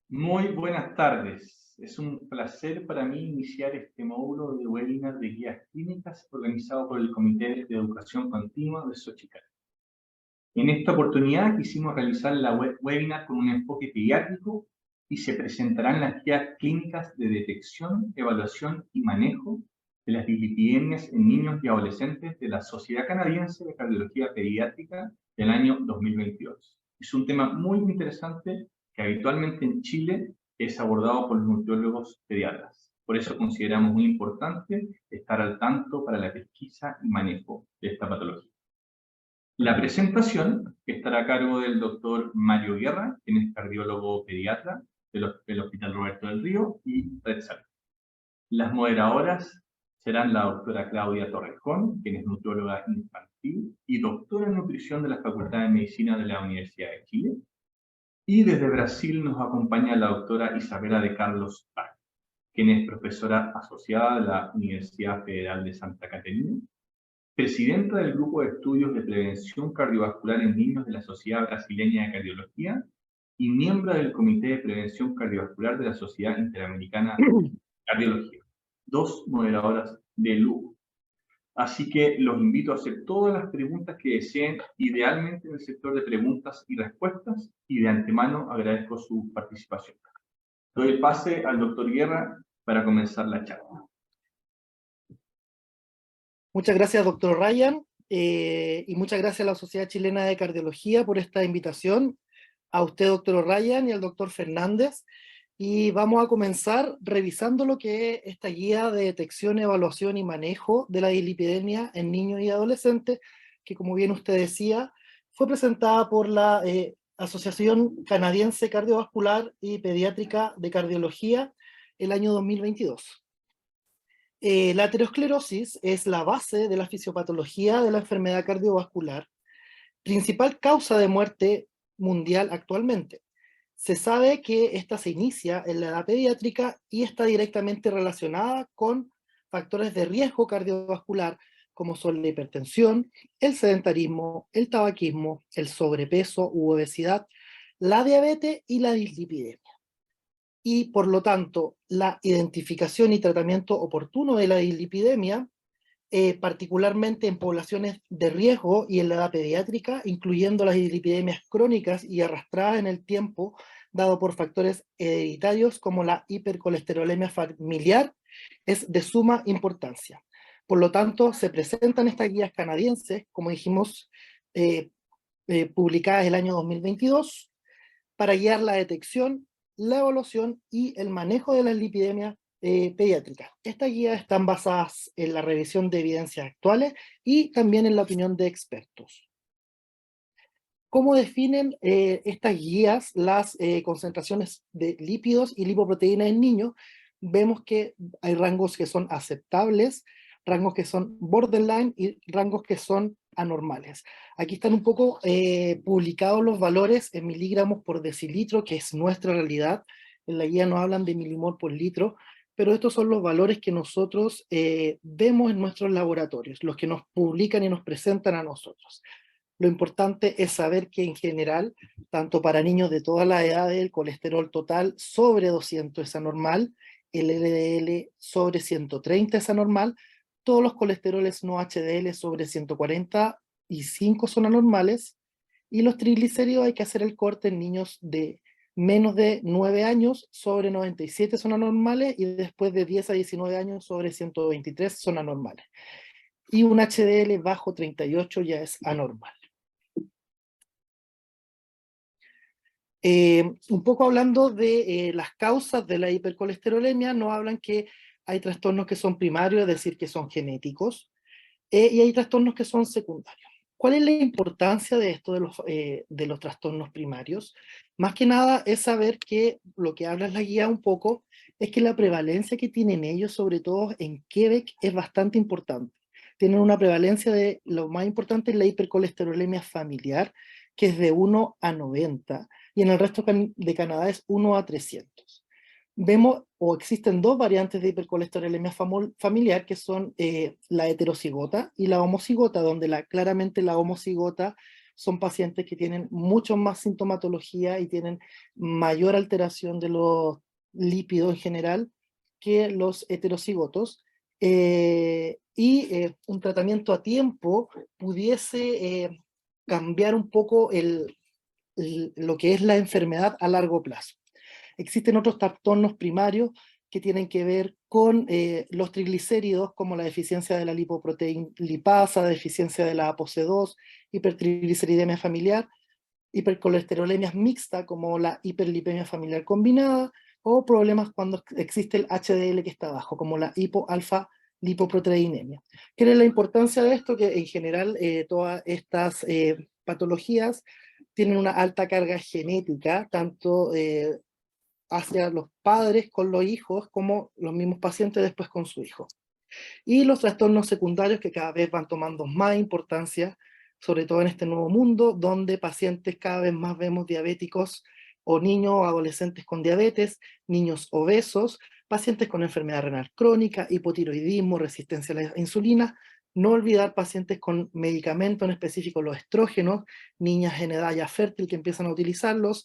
Muy buenas tardes. Es un placer para mí iniciar este módulo de webinar de guías clínicas organizado por el Comité de Educación Continua de Xochicalco. En esta oportunidad quisimos realizar la webinar con un enfoque pediátrico y se presentarán las guías clínicas de detección, evaluación y manejo de las dislipidemias en niños y adolescentes de la Sociedad Canadiense de Cardiología Pediátrica del año 2022. Es un tema muy interesante que habitualmente en Chile es abordado por los nutriólogos pediatras. Por eso consideramos muy importante estar al tanto para la pesquisa y manejo de esta patología. La presentación estará a cargo del doctor Mario Guerra, quien es cardiólogo pediatra del Hospital Roberto del Río, y Red Salud. Las moderadoras serán la doctora Claudia Torrejón, quien es nutrióloga infantil y doctora en nutrición de la Facultad de Medicina de la Universidad de Chile. Y desde Brasil nos acompaña la doctora Isabela de Carlos Bach, quien es profesora asociada de la Universidad Federal de Santa Catarina, presidenta del Grupo de Estudios de Prevención Cardiovascular en Niños de la Sociedad Brasileña de Cardiología y miembro del Comité de Prevención Cardiovascular de la Sociedad Interamericana de Cardiología. Dos moderadoras de lujo. Así que los invito a hacer todas las preguntas que deseen, idealmente en el sector de preguntas y respuestas, y de antemano agradezco su participación. Doy el pase al doctor Guerra para comenzar la charla. Muchas gracias, doctor Ryan, y muchas gracias a la Sociedad Chilena de Cardiología por esta invitación, a usted, doctor Ryan, y al doctor Fernández. Y vamos a comenzar revisando lo que es esta guía de detección, evaluación y manejo de la dislipidemia en niños y adolescentes, que, como bien usted decía, fue presentada por la Asociación Canadiense Cardiovascular y Pediátrica de Cardiología el año 2022. La aterosclerosis es la base de la fisiopatología de la enfermedad cardiovascular, principal causa de muerte mundial actualmente. Se sabe que esta se inicia en la edad pediátrica y está directamente relacionada con factores de riesgo cardiovascular, como son la hipertensión, el sedentarismo, el tabaquismo, el sobrepeso u obesidad, la diabetes y la dislipidemia. Y por lo tanto, la identificación y tratamiento oportuno de la dislipidemia, particularmente en poblaciones de riesgo y en la edad pediátrica, incluyendo las dislipidemias crónicas y arrastradas en el tiempo, dado por factores hereditarios como la hipercolesterolemia familiar, es de suma importancia. Por lo tanto, se presentan estas guías canadienses, como dijimos, publicadas el año 2022, para guiar la detección, la evaluación y el manejo de las lipidemias pediátricas. Estas guías están basadas en la revisión de evidencias actuales y también en la opinión de expertos. ¿Cómo definen estas guías las concentraciones de lípidos y lipoproteínas en niños? Vemos que hay rangos que son aceptables, rangos que son borderline y rangos que son anormales. Aquí están un poco publicados los valores en miligramos por decilitro, que es nuestra realidad. En la guía nos hablan de milimol por litro, pero estos son los valores que nosotros vemos en nuestros laboratorios, los que nos publican y nos presentan a nosotros. Lo importante es saber que en general, tanto para niños de todas las edades, el colesterol total sobre 200 es anormal, el LDL sobre 130 es anormal, todos los colesteroles no HDL sobre 145 son anormales, y los triglicéridos hay que hacer el corte en niños de menos de 9 años sobre 97 son anormales, y después de 10 a 19 años sobre 123 son anormales. Y un HDL bajo 38 ya es anormal. Un poco hablando de las causas de la hipercolesterolemia, nos hablan que hay trastornos que son primarios, es decir, que son genéticos, y hay trastornos que son secundarios. ¿Cuál es la importancia de esto de los trastornos primarios? Más que nada es saber que lo que habla la guía un poco es que la prevalencia que tienen ellos, sobre todo en Quebec, es bastante importante. Tienen una prevalencia de, lo más importante es la hipercolesterolemia familiar, que es de 1 a 90, y en el resto de Canadá es 1 a 300. vemos o existen dos variantes de hipercolesterolemia familiar, que son la heterocigota y la homocigota, donde claramente la homocigota son pacientes que tienen mucho más sintomatología y tienen mayor alteración de los lípidos en general que los heterocigotos, un tratamiento a tiempo pudiese cambiar un poco lo que es la enfermedad a largo plazo. Existen otros trastornos primarios que tienen que ver con los triglicéridos, como la deficiencia de la lipoproteína lipasa, deficiencia de la ApoC2, hipertrigliceridemia familiar, hipercolesterolemias mixta, como la hiperlipemia familiar combinada, o problemas cuando existe el HDL que está abajo, como la hipoalfa lipoproteinemia. ¿Qué es la importancia de esto? Que en general todas estas patologías tienen una alta carga genética, tanto hacia los padres con los hijos, como los mismos pacientes después con su hijo. Y los trastornos secundarios que cada vez van tomando más importancia, sobre todo en este nuevo mundo, donde pacientes cada vez más vemos diabéticos o niños o adolescentes con diabetes, niños obesos, pacientes con enfermedad renal crónica, hipotiroidismo, resistencia a la insulina, no olvidar pacientes con medicamentos, en específico los estrógenos, niñas en edad ya fértil que empiezan a utilizarlos,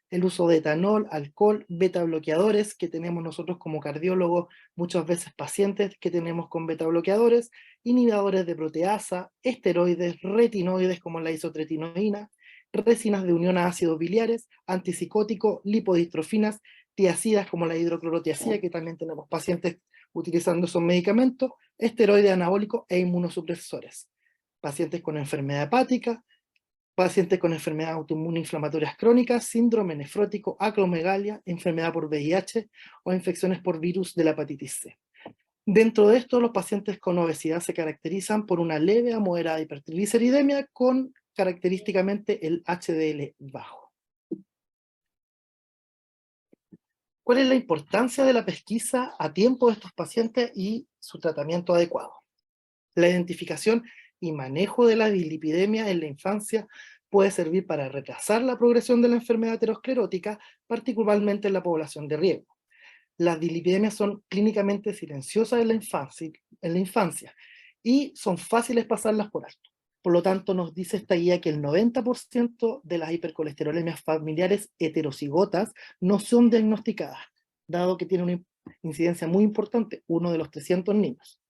el uso de etanol, alcohol, beta bloqueadores que tenemos nosotros como cardiólogos, muchas veces pacientes que tenemos con beta bloqueadores, inhibidores de proteasa, esteroides, retinoides como la isotretinoína, resinas de unión a ácidos biliares, antipsicóticos, lipodistrofinas, tiacidas como la hidroclorotiazida, que también tenemos pacientes utilizando esos medicamentos, esteroides anabólicos e inmunosupresores. Pacientes con enfermedad hepática, pacientes con enfermedades autoinmunes inflamatorias crónicas, síndrome nefrótico, acromegalia, enfermedad por VIH o infecciones por virus de la hepatitis C. Dentro de esto, los pacientes con obesidad se caracterizan por una leve a moderada hipertrigliceridemia con característicamente el HDL bajo. ¿Cuál es la importancia de la pesquisa a tiempo de estos pacientes y su tratamiento adecuado? La identificación y manejo de la dislipidemia en la infancia puede servir para retrasar la progresión de la enfermedad aterosclerótica, particularmente en la población de riesgo. Las dislipidemias son clínicamente silenciosas en la infancia y son fáciles pasarlas por alto. Por lo tanto, nos dice esta guía que el 90% de las hipercolesterolemias familiares heterocigotas no son diagnosticadas, dado que tiene una incidencia muy importante, uno de los 300 niños.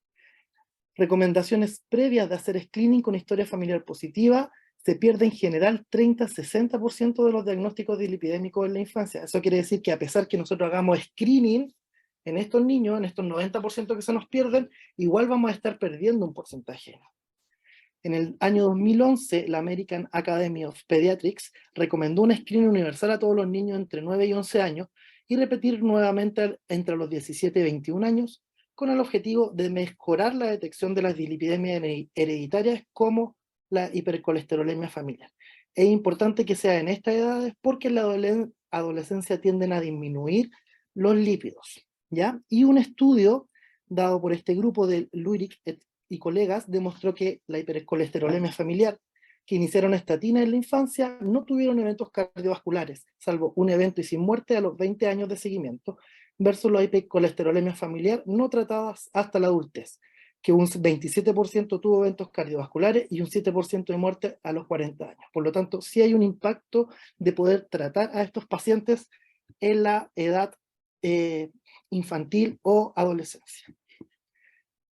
Recomendaciones previas de hacer screening con historia familiar positiva: se pierde en general 30-60% de los diagnósticos dislipidémicos en la infancia. Eso quiere decir que a pesar que nosotros hagamos screening en estos niños, en estos 90% que se nos pierden, igual vamos a estar perdiendo un porcentaje. En el año 2011, la American Academy of Pediatrics recomendó un screening universal a todos los niños entre 9 y 11 años y repetir nuevamente entre los 17 y 21 años, con el objetivo de mejorar la detección de las dislipidemias hereditarias como la hipercolesterolemia familiar. Es importante que sea en estas edades porque en la adolescencia tienden a disminuir los lípidos, ¿ya? Y un estudio dado por este grupo de Luiric y colegas demostró que la hipercolesterolemia familiar que iniciaron estatina en la infancia no tuvieron eventos cardiovasculares, salvo un evento y sin muerte a los 20 años de seguimiento, versus la hipercolesterolemia familiar no tratadas hasta la adultez, que un 27% tuvo eventos cardiovasculares y un 7% de muerte a los 40 años. Por lo tanto, sí hay un impacto de poder tratar a estos pacientes en la edad infantil o adolescencia.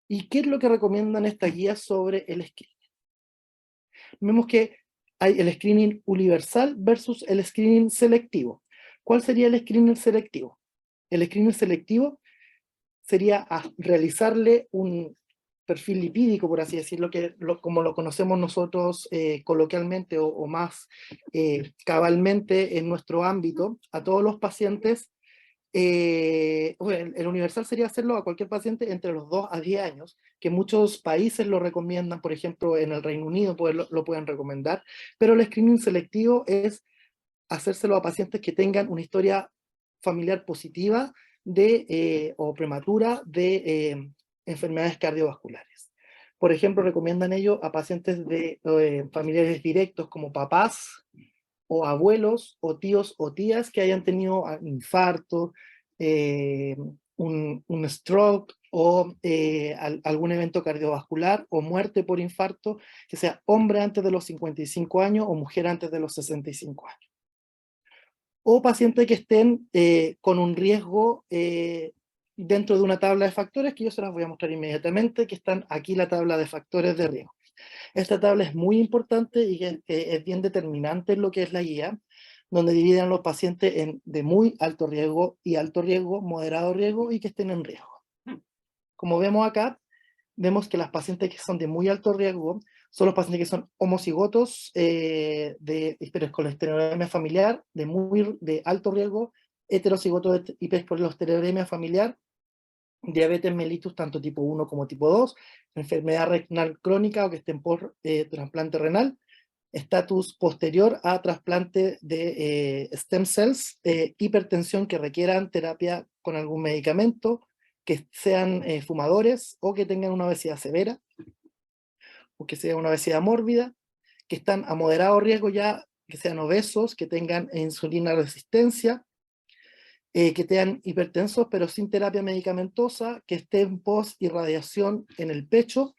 ¿Y qué es lo que recomiendan estas guías sobre el screening? Vemos que hay el screening universal versus el screening selectivo. ¿Cuál sería el screening selectivo? El screening selectivo sería realizarle un perfil lipídico, por así decirlo, como lo conocemos nosotros coloquialmente o más cabalmente en nuestro ámbito, a todos los pacientes. Bueno, el universal sería hacerlo a cualquier paciente entre los 2 a 10 años, que muchos países lo recomiendan, por ejemplo, en el Reino Unido lo pueden recomendar, pero el screening selectivo es hacérselo a pacientes que tengan una historia familiar positiva o prematura de enfermedades cardiovasculares. Por ejemplo, recomiendan ello a pacientes de familiares directos como papás, o abuelos, o tíos o tías que hayan tenido infarto, un stroke o algún evento cardiovascular o muerte por infarto, que sea hombre antes de los 55 años o mujer antes de los 65 años. O pacientes que estén con un riesgo dentro de una tabla de factores, que yo se las voy a mostrar inmediatamente, que están aquí la tabla de factores de riesgo. Esta tabla es muy importante y que es bien determinante en lo que es la guía, donde dividen los pacientes en de muy alto riesgo y alto riesgo, moderado riesgo y que estén en riesgo. Como vemos acá, vemos que las pacientes que son de muy alto riesgo son los pacientes que son homocigotos de hipercolesterolemia familiar, de alto riesgo, heterocigotos de hipercolesterolemia familiar, diabetes mellitus tanto tipo 1 como tipo 2, enfermedad renal crónica o que estén por trasplante renal, estatus posterior a trasplante de stem cells, hipertensión que requieran terapia con algún medicamento, que sean fumadores o que tengan una obesidad severa, o que sea una obesidad mórbida, que están a moderado riesgo ya, que sean obesos, que tengan insulina resistencia, que tengan hipertensos pero sin terapia medicamentosa, que estén post irradiación en el pecho,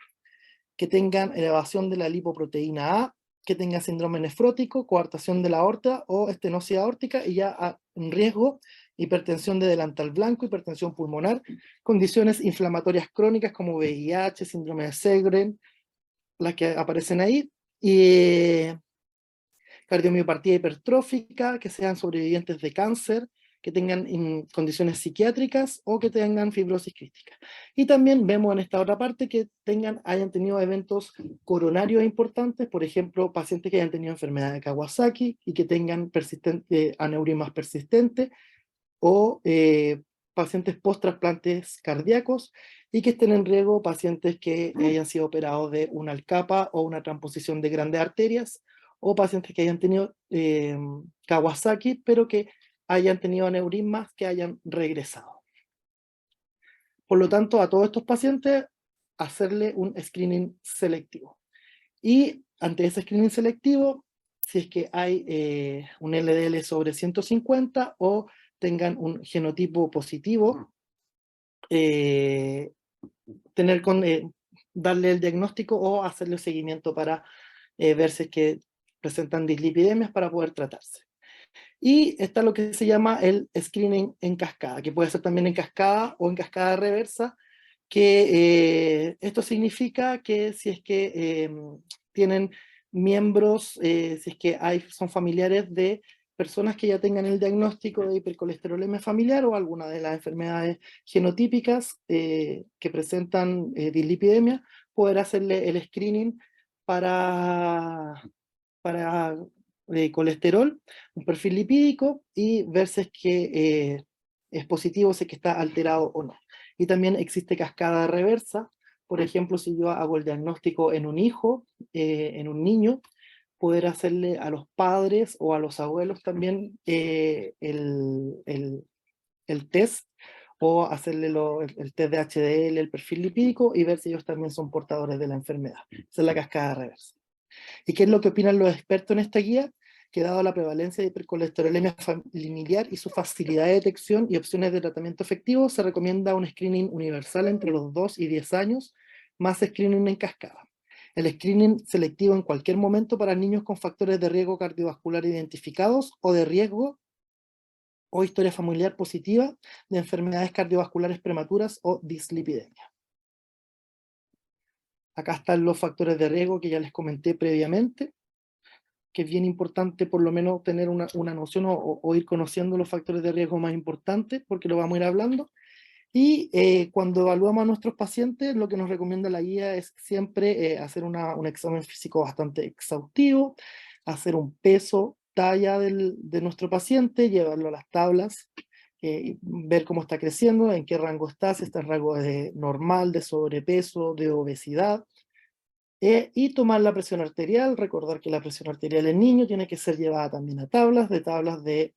que tengan elevación de la lipoproteína A, que tengan síndrome nefrótico, coartación de la aorta o estenosis aórtica y ya en riesgo, hipertensión de delantal blanco, hipertensión pulmonar, condiciones inflamatorias crónicas como VIH, síndrome de Sjögren, las que aparecen ahí, y cardiomiopatía hipertrófica, que sean sobrevivientes de cáncer, que tengan condiciones psiquiátricas o que tengan fibrosis quística. Y también vemos en esta otra parte que hayan tenido eventos coronarios importantes, por ejemplo, pacientes que hayan tenido enfermedad de Kawasaki y que tengan aneurismas persistentes, o pacientes post-trasplantes cardíacos, y que estén en riesgo pacientes que hayan sido operados de una alcapa o una transposición de grandes arterias, o pacientes que hayan tenido Kawasaki, pero que hayan tenido aneurismas que hayan regresado. Por lo tanto, a todos estos pacientes, hacerle un screening selectivo. Y ante ese screening selectivo, si es que hay un LDL sobre 150 o tengan un genotipo positivo, darle el diagnóstico o hacerle seguimiento para ver si es que presentan dislipidemias para poder tratarse. Y está lo que se llama el screening en cascada, que puede ser también en cascada o en cascada reversa, que esto significa que si es que tienen miembros, si es que son familiares de personas que ya tengan el diagnóstico de hipercolesterolemia familiar o alguna de las enfermedades genotípicas que presentan dislipidemia, poder hacerle el screening para colesterol, un perfil lipídico, y ver si es que es positivo, si es que está alterado o no. Y también existe cascada reversa. Por ejemplo, si yo hago el diagnóstico en un hijo, en un niño, poder hacerle a los padres o a los abuelos también el test, o hacerle el test de HDL, el perfil lipídico, y ver si ellos también son portadores de la enfermedad. Esa es la cascada reversa. ¿Y qué es lo que opinan los expertos en esta guía? Que dado la prevalencia de hipercolesterolemia familiar y su facilidad de detección y opciones de tratamiento efectivo, se recomienda un screening universal entre los 2 y 10 años, más screening en cascada. El screening selectivo en cualquier momento para niños con factores de riesgo cardiovascular identificados o de riesgo o historia familiar positiva de enfermedades cardiovasculares prematuras o dislipidemia. Acá están los factores de riesgo que ya les comenté previamente, que es bien importante por lo menos tener una noción o ir conociendo los factores de riesgo más importantes, porque lo vamos a ir hablando. Y cuando evaluamos a nuestros pacientes, lo que nos recomienda la guía es siempre hacer un examen físico bastante exhaustivo, hacer un peso, talla de nuestro paciente, llevarlo a las tablas, ver cómo está creciendo, en qué rango está, si está en rango de normal, de sobrepeso, de obesidad, y tomar la presión arterial. Recordar que la presión arterial en niño tiene que ser llevada también a tablas de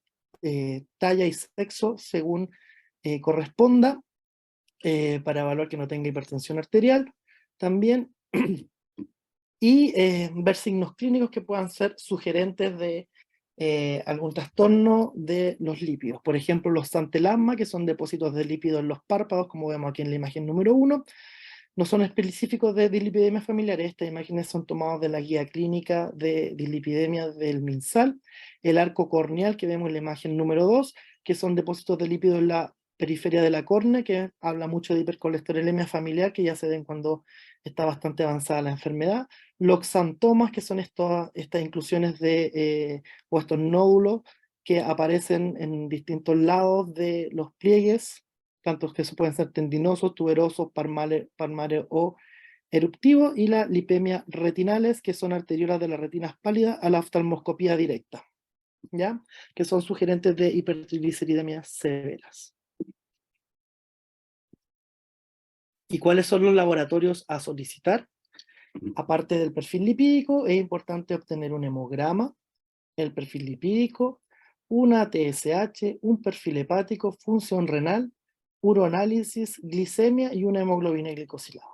talla y sexo según corresponda, para evaluar que no tenga hipertensión arterial también, y ver signos clínicos que puedan ser sugerentes de algún trastorno de los lípidos. Por ejemplo, los santelasma, que son depósitos de lípidos en los párpados, como vemos aquí en la imagen número 1, no son específicos de dislipidemias familiares. Estas imágenes son tomadas de la guía clínica de dislipidemia del MinSal. El arco corneal, que vemos en la imagen número 2, que son depósitos de lípidos en la periferia de la córnea, que habla mucho de hipercolesterolemia familiar, que ya se ven cuando está bastante avanzada la enfermedad. Los xantomas, que son estas inclusiones o estos nódulos que aparecen en distintos lados de los pliegues, tanto que pueden ser tendinosos, tuberosos, palmares o eruptivos, y la lipemia retinales, que son arteriolas de las retinas pálidas a la oftalmoscopía directa, ¿ya? Que son sugerentes de hipertrigliceridemias severas. ¿Y cuáles son los laboratorios a solicitar? Aparte del perfil lipídico, es importante obtener un hemograma, el perfil lipídico, una TSH, un perfil hepático, función renal, uroanálisis, glicemia y una hemoglobina glicosilada.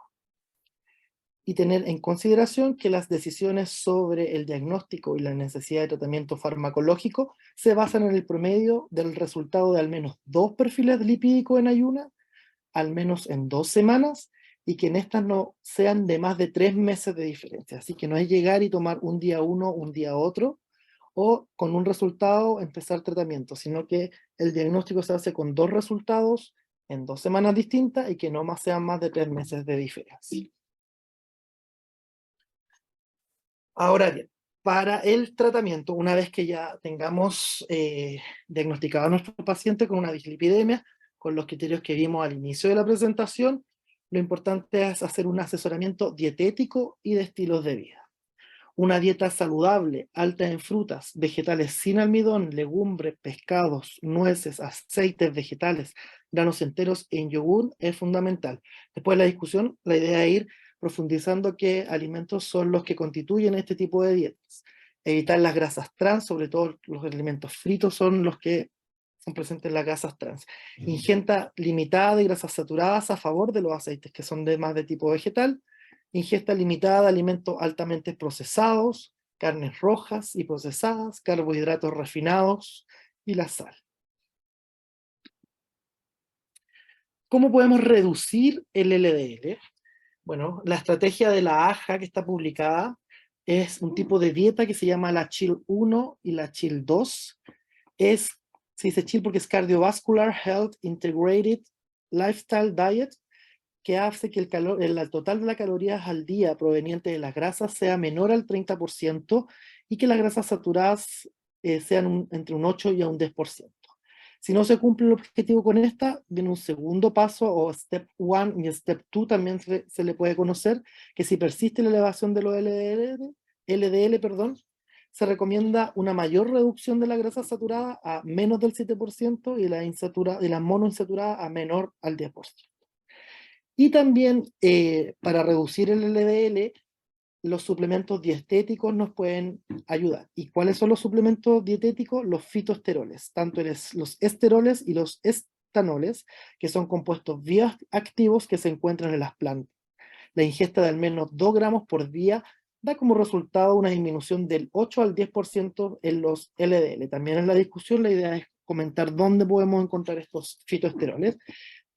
Y tener en consideración que las decisiones sobre el diagnóstico y la necesidad de tratamiento farmacológico se basan en el promedio del resultado de al menos 2 perfiles lipídicos en ayuna, al menos en 2 semanas, y que en estas no sean de más de 3 meses de diferencia. Así que no es llegar y tomar un día uno, un día otro, o con un resultado empezar tratamiento, sino que el diagnóstico se hace con 2 resultados en 2 semanas distintas y que no más sean más de 3 meses de diferencia. Ahora bien, para el tratamiento, una vez que ya tengamos diagnosticado a nuestro paciente con una dislipidemia, con los criterios que vimos al inicio de la presentación, lo importante es hacer un asesoramiento dietético y de estilos de vida. Una dieta saludable, alta en frutas, vegetales sin almidón, legumbres, pescados, nueces, aceites vegetales, granos enteros en yogur es fundamental. Después de la discusión, la idea es ir profundizando qué alimentos son los que constituyen este tipo de dietas. Evitar las grasas trans, sobre todo los alimentos fritos son los que son presentes en las grasas trans. Ingesta limitada de grasas saturadas a favor de los aceites que son más de tipo vegetal. Ingesta limitada de alimentos altamente procesados, carnes rojas y procesadas, carbohidratos refinados y la sal. ¿Cómo podemos reducir el LDL? Bueno, la estrategia de la AHA que está publicada es un tipo de dieta que se llama la CHIL 1 y la CHIL 2. Se dice CHIL porque es Cardiovascular Health Integrated Lifestyle Diet, que hace que el total de las calorías al día provenientes de las grasas sea menor al 30% y que las grasas saturadas sean entre un 8 y un 10%. Si no se cumple el objetivo con esta, viene un segundo paso, o Step 1 y Step 2 también se le puede conocer, que si persiste la elevación de los LDL, se recomienda una mayor reducción de la grasa saturada a menos del 7% y la monoinsaturada a menor al 10%. Y también para reducir el LDL, los suplementos dietéticos nos pueden ayudar. ¿Y cuáles son los suplementos dietéticos? Los fitoesteroles, tanto los esteroles y los estanoles, que son compuestos bioactivos que se encuentran en las plantas. La ingesta de al menos 2 gramos por día da como resultado una disminución del 8 al 10% en los LDL. También en la discusión la idea es comentar dónde podemos encontrar estos fitoesteroles,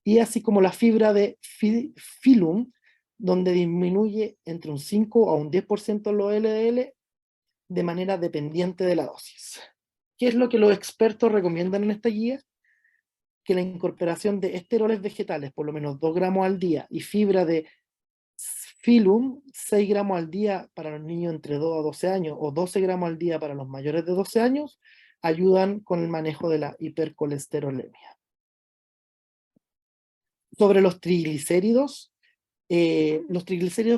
y así como la fibra de Filum, donde disminuye entre un 5 a un 10% los LDL de manera dependiente de la dosis. ¿Qué es lo que los expertos recomiendan en esta guía? Que la incorporación de esteroles vegetales, por lo menos 2 gramos al día, y fibra de Filum, 6 gramos al día para los niños entre 2 a 12 años, o 12 gramos al día para los mayores de 12 años, ayudan con el manejo de la hipercolesterolemia. Sobre los triglicéridos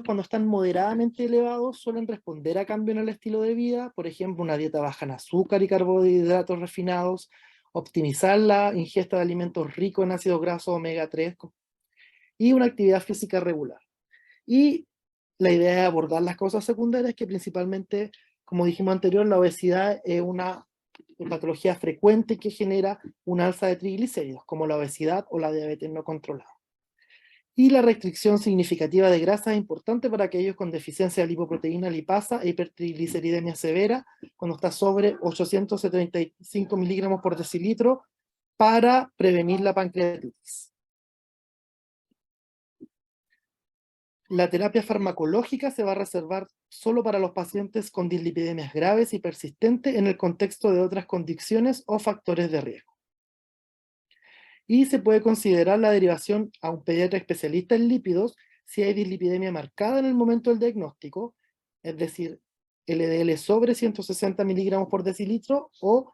cuando están moderadamente elevados suelen responder a cambio en el estilo de vida, por ejemplo una dieta baja en azúcar y carbohidratos refinados, optimizar la ingesta de alimentos ricos en ácidos grasos omega 3 y una actividad física regular. Y la idea de abordar las causas secundarias, que principalmente, como dijimos anterior, la obesidad es una patología frecuente que genera un alza de triglicéridos, como la obesidad o la diabetes no controlada. Y la restricción significativa de grasa es importante para aquellos con deficiencia de lipoproteína lipasa e hipertrigliceridemia severa, cuando está sobre 875 miligramos por decilitro, para prevenir la pancreatitis. La terapia farmacológica se va a reservar solo para los pacientes con dislipidemias graves y persistentes en el contexto de otras condiciones o factores de riesgo. Y se puede considerar la derivación a un pediatra especialista en lípidos si hay dislipidemia marcada en el momento del diagnóstico, es decir, LDL sobre 160 miligramos por decilitro o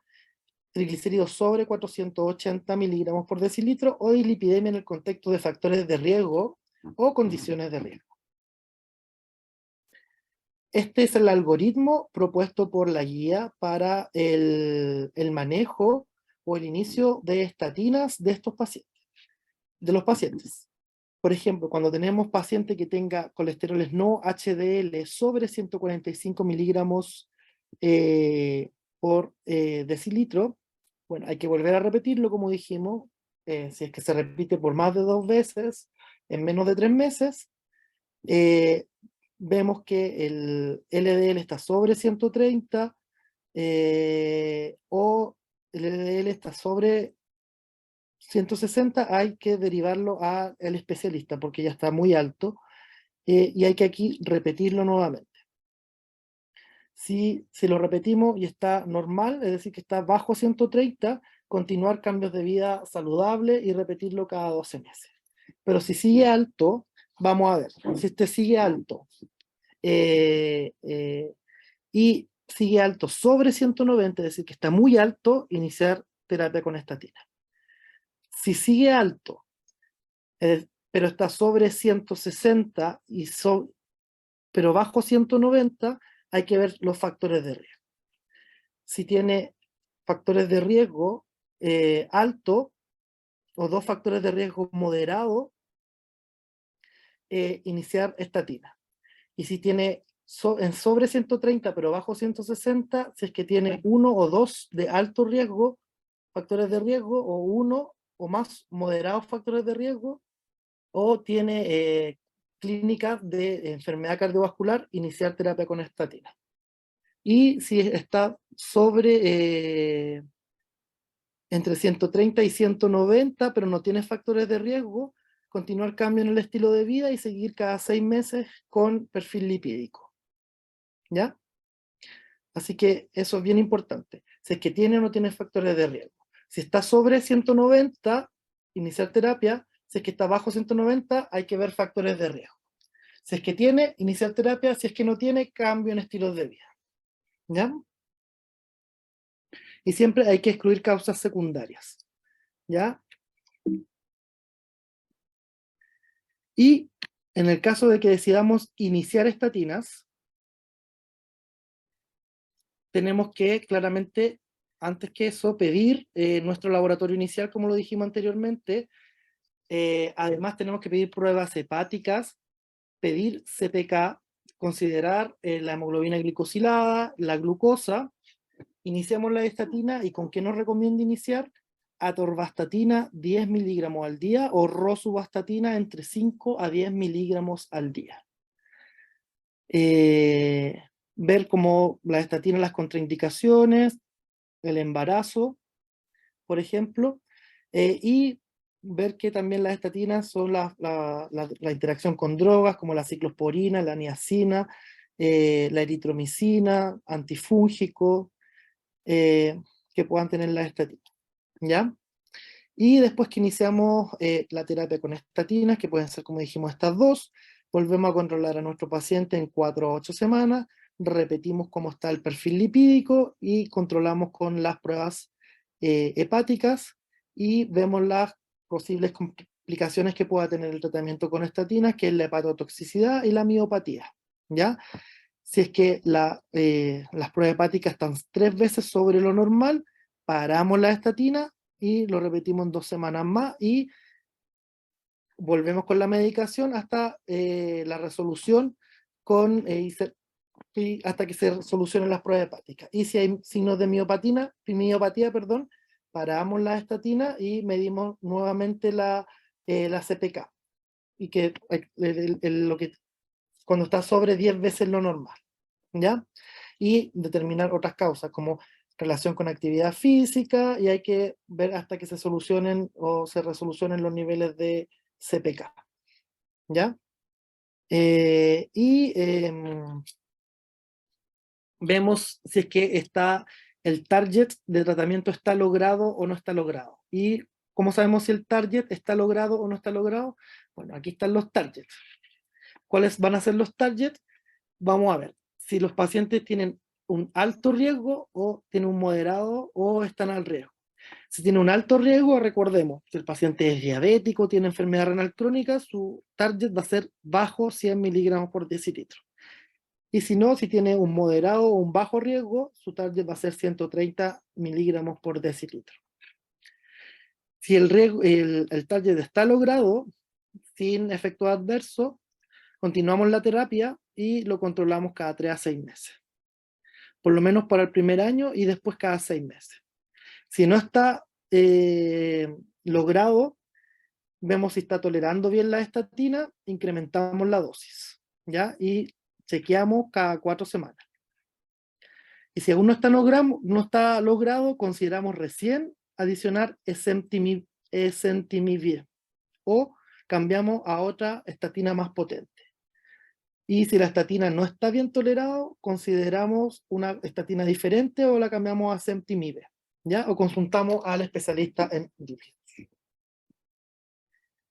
triglicéridos sobre 480 miligramos por decilitro o dislipidemia en el contexto de factores de riesgo o condiciones de riesgo. Este es el algoritmo propuesto por la guía para el manejo o el inicio de estatinas de estos pacientes, de los pacientes. Por ejemplo, cuando tenemos paciente que tenga colesteroles no HDL sobre 145 miligramos por decilitro, bueno, hay que volver a repetirlo como dijimos, si es que se repite por más de 2 veces en menos de 3 meses, vemos que el LDL está sobre 130 o el LDL está sobre 160, hay que derivarlo al especialista porque ya está muy alto y hay que aquí repetirlo nuevamente. Si lo repetimos y está normal, es decir, que está bajo 130, continuar cambios de vida saludable y repetirlo cada 12 meses. Pero si sigue alto, vamos a ver, si este sigue alto y sigue alto sobre 190, es decir, que está muy alto, iniciar terapia con estatina. Si sigue alto, pero está sobre 160 pero bajo 190, hay que ver los factores de riesgo. Si tiene factores de riesgo alto o 2 factores de riesgo moderado, iniciar estatina. Y si tiene en sobre 130 pero bajo 160, si es que tiene 1 o 2 de alto riesgo, factores de riesgo, o 1 o más moderados factores de riesgo, o tiene clínica de enfermedad cardiovascular, iniciar terapia con estatina. Y si está sobre entre 130 y 190, pero no tiene factores de riesgo, continuar cambio en el estilo de vida y seguir cada 6 meses con perfil lipídico. ¿Ya? Así que eso es bien importante. Si es que tiene o no tiene factores de riesgo. Si está sobre 190, iniciar terapia. Si es que está bajo 190, hay que ver factores de riesgo. Si es que tiene, iniciar terapia. Si es que no tiene, cambio en estilos de vida. ¿Ya? Y siempre hay que excluir causas secundarias. ¿Ya? Y en el caso de que decidamos iniciar estatinas, tenemos que claramente, antes que eso, pedir nuestro laboratorio inicial, como lo dijimos anteriormente. Además tenemos que pedir pruebas hepáticas, pedir CPK, considerar la hemoglobina glicosilada, la glucosa. Iniciamos la estatina y ¿con qué nos recomienda iniciar? Atorvastatina 10 miligramos al día o rosuvastatina entre 5 a 10 miligramos al día. Ver cómo la estatina, las contraindicaciones, el embarazo, por ejemplo, y ver que también las estatinas son la interacción con drogas como la ciclosporina, la niacina, la eritromicina, antifúngico, que puedan tener las estatinas, ¿ya? Y después que iniciamos la terapia con estatinas, que pueden ser, como dijimos, estas dos, volvemos a controlar a nuestro paciente en 4 a 8 semanas, repetimos cómo está el perfil lipídico y controlamos con las pruebas hepáticas y vemos las posibles complicaciones que pueda tener el tratamiento con estatinas, que es la hepatotoxicidad y la miopatía, ¿ya? Si es que las pruebas hepáticas están 3 veces sobre lo normal, paramos la estatina y lo repetimos en 2 semanas más y volvemos con la medicación hasta la resolución hasta que se solucionen las pruebas hepáticas. Y si hay signos de miopatía, paramos la estatina y medimos nuevamente la CPK. y que, cuando está sobre 10 veces lo normal, ¿ya? Y determinar otras causas, como relación con actividad física, y hay que ver hasta que se solucionen o se resolucionen los niveles de CPK, ¿ya? Vemos si es que el target de tratamiento está logrado o no está logrado. ¿Y cómo sabemos si el target está logrado o no está logrado? Bueno, aquí están los targets. ¿Cuáles van a ser los targets? Vamos a ver si los pacientes tienen un alto riesgo o tienen un moderado o están al riesgo. Si tiene un alto riesgo, recordemos, si el paciente es diabético, tiene enfermedad renal crónica, su target va a ser bajo 100 miligramos por decilitro. Y si no, si tiene un moderado o un bajo riesgo, su target va a ser 130 miligramos por decilitro. Si el target está logrado, sin efecto adverso, continuamos la terapia y lo controlamos cada 3 a 6 meses. Por lo menos para el primer año y después cada 6 meses. Si no está logrado, vemos si está tolerando bien la estatina, incrementamos la dosis, ¿ya? Y chequeamos cada 4 semanas. Y si aún no está logrado, consideramos recién adicionar esentimivir o cambiamos a otra estatina más potente. Y si la estatina no está bien tolerado, consideramos una estatina diferente o la cambiamos a esentimivir, ¿ya? O consultamos al especialista en lípidos.